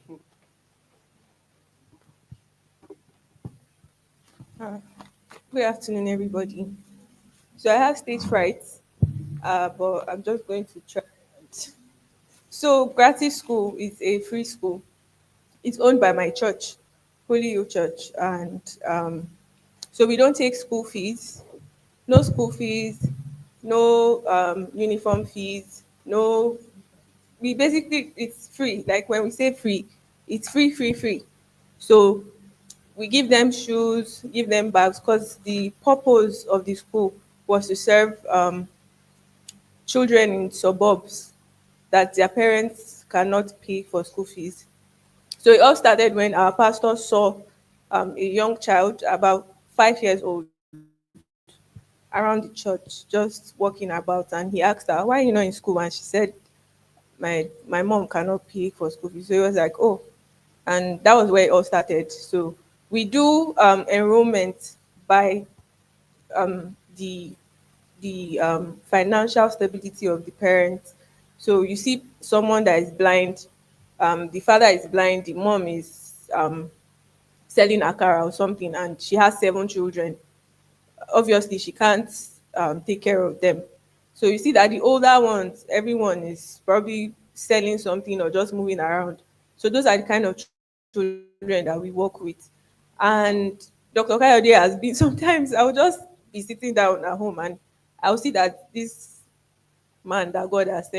Good afternoon, everybody. So I have stage fright, but I'm just going to try. So Gratis School is a free school. It's owned by my church, Holy Hill Church, and so we don't take school fees. No school fees, no uniform fees, no. We basically it's free. Like when we say free, it's free. So we give them shoes, give them bags, because the purpose of the school was to serve children in suburbs that their parents cannot pay for school fees. So it all started when our pastor saw a young child about 5 years old around the church, just walking about, and he asked her, "Why are you not in school?" And she said, "My mom cannot pay for school fees." So he was like, "Oh," and that was where it all started. So we do enrollment by the financial stability of the parents. So you see someone that is blind, the father is blind, the mom is selling akara or something, and she has 7 children. Obviously, she can't take care of them. So you see that the older ones, everyone is probably selling something or just moving around. So those are the kind of children that we work with. And Dr. Kayode has been sometimes I'll just be sitting down at home and I'll see that this man that God has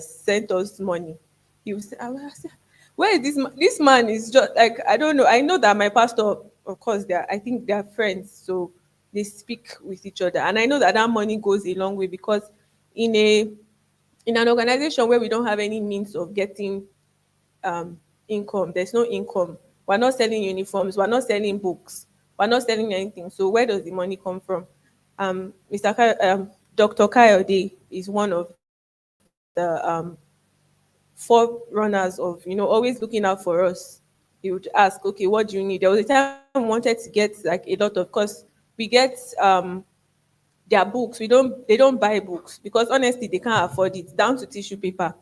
sent us money. He will say, I will say, "Where is this man?" This man is just like, I don't know. I know that my pastor, of course, I think they're friends, so they speak with each other. And I know that money goes a long way, because in an organization where we don't have any means of getting income, there's no income. We're not selling uniforms, we're not selling books, we're not selling anything. So where does the money come from? Dr. Kayode is one of the forerunners of, always looking out for us. He would ask, "Okay, what do you need?" There was a time we wanted to get like a lot of, course we get their books. They don't buy books, because honestly they can't afford it, down to tissue paper.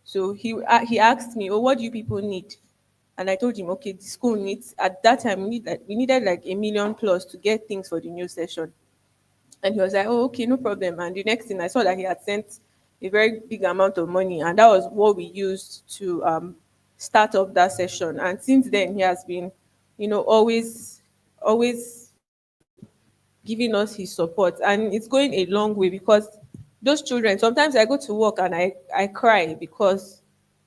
So he asked me, "Oh, what do you people need?" And I told him, "Okay, the school needs, at that time we needed like 1 million plus to get things for the new session." And he was like, "Oh, okay, no problem." And the next thing I saw that he had sent a very big amount of money, and that was what we used to start up that session. And since then, he has been, always giving us his support, and it's going a long way, because those children, sometimes I go to work and I cry, because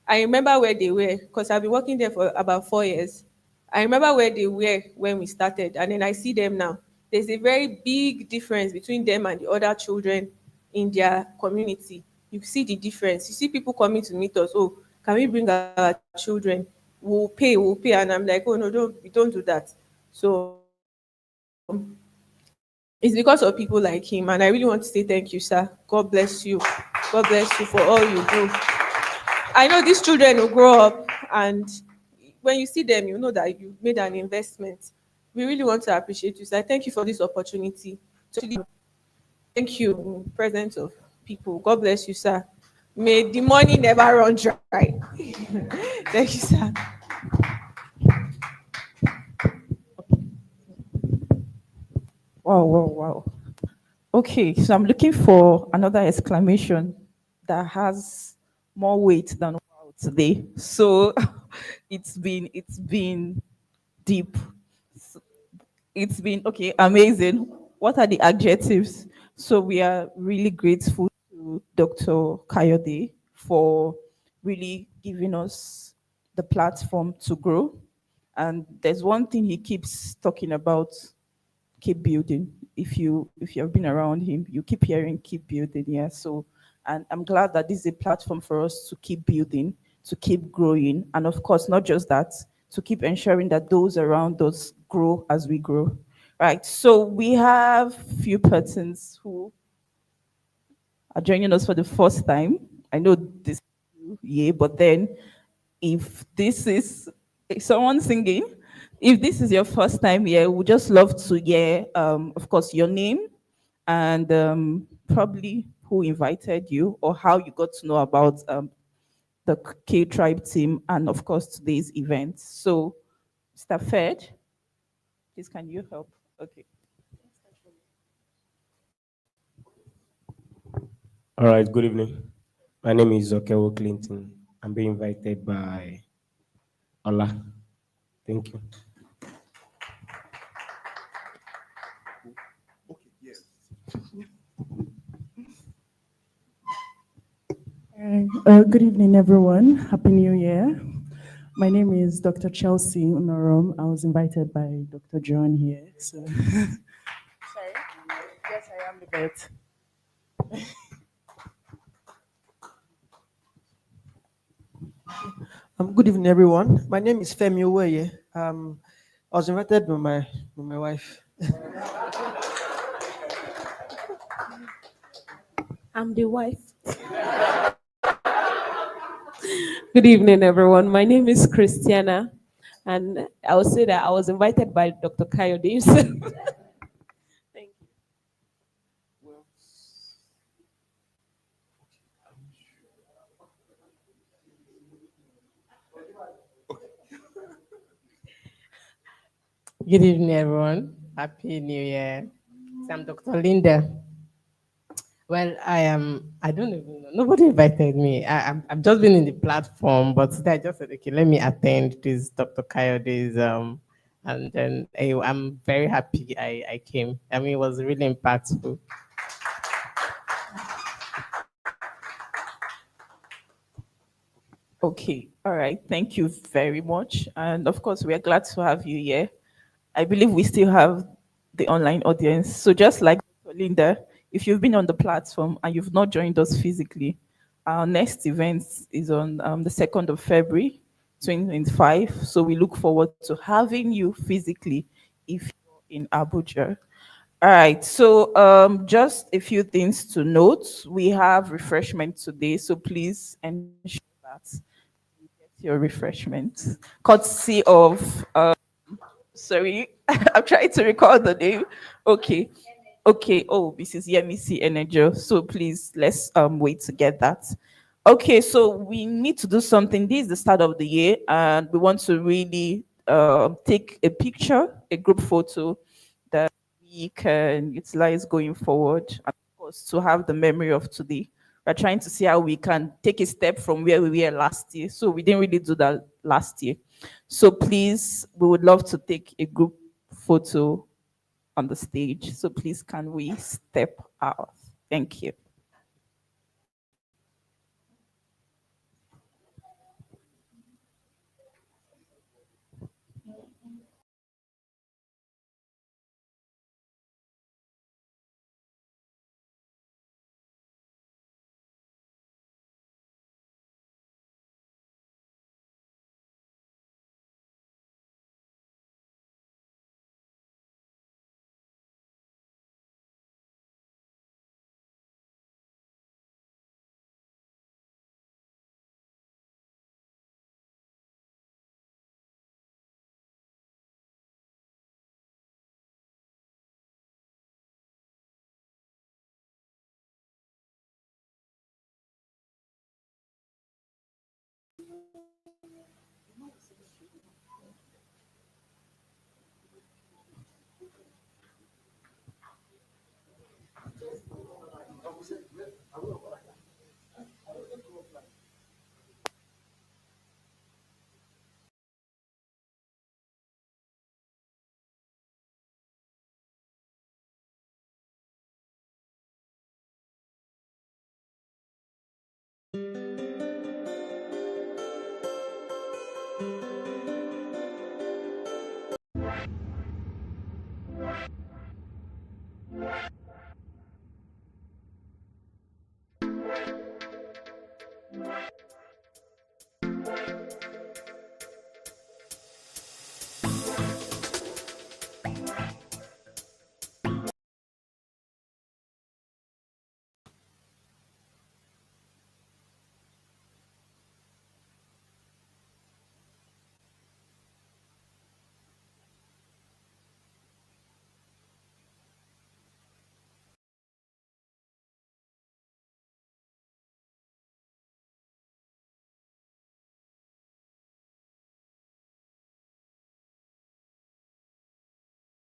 I remember where they were, because I've been working there for about 4 years. I remember where they were when we started, and then I see them now. There's a very big difference between them and the other children in their community. You see the difference. You see people coming to meet us. "Oh, can we bring our children? We'll pay. And I'm like, "Oh no, don't do that." So it's because of people like him, and I really want to say thank you, sir. God bless you. God bless you for all you do. I know these children will grow up, and when you see them, you know that you made an investment. We really want to appreciate you, sir. Thank you for this opportunity. Thank you in presence of people. God bless you, sir. May the money never run dry. Thank you, sir. Wow, wow, wow. Okay, so I'm looking for another exclamation that has more weight than wow today. So it's been deep. It's been okay, amazing. What are the adjectives? So we are really grateful to Dr. Kayode for really giving us the platform to grow. And there's one thing he keeps talking about: keep building. If you have been around him, you keep hearing keep building. Yeah. So, and I'm glad that this is a platform for us to keep building, to keep growing, and of course, not just that, to keep ensuring that those around us grow as we grow. Right. So we have few persons who are joining us for the first time. I know this, yeah, but then if this is someone singing, if this is your first time here, we just love to hear, of course, your name and probably who invited you or how you got to know about the K Tribe team and, of course, today's event. So, Mr. Fed, please can you help? Okay. All right, good evening. My name is Okewo Clinton. I'm being invited by Ola. Thank you. Good evening, everyone. Happy New Year. My name is Dr. Chelsea Unorom. I was invited by Dr. John here. So, sorry. Yes, I am the vet. Good evening, everyone. My name is Femi Oweye. I was invited by my wife. I'm the wife. Good evening, everyone. My name is Christiana, and I will say that I was invited by Dr. Kayode himself. Thank you. Good evening, everyone. Happy New Year. So I'm Dr. Linda. Well, I don't even know. Nobody invited me. I've just been in the platform, but today I just said, okay, let me attend this Dr. Coyote's, and then I'm very happy I came. I mean, it was really impactful. Okay. All right. Thank you very much. And of course, we are glad to have you here. I believe we still have the online audience. So just like Linda, if you've been on the platform and you've not joined us physically, our next event is on the 2nd of February, 2025. So we look forward to having you physically if you're in Abuja. All right, so just a few things to note. We have refreshment today, so please ensure that you get your refreshment. Courtesy of sorry, I'm trying to recall the name. Okay. Okay. Oh, Mrs. Yemisi Energy. So please let's wait to get that. Okay, so we need to do something. This is the start of the year, and we want to really take a picture, a group photo that we can utilize going forward, and of course to have the memory of today. We're trying to see how we can take a step from where we were last year. So we didn't really do that last year. So please, we would love to take a group photo on the stage. So please, can we step out? Thank you.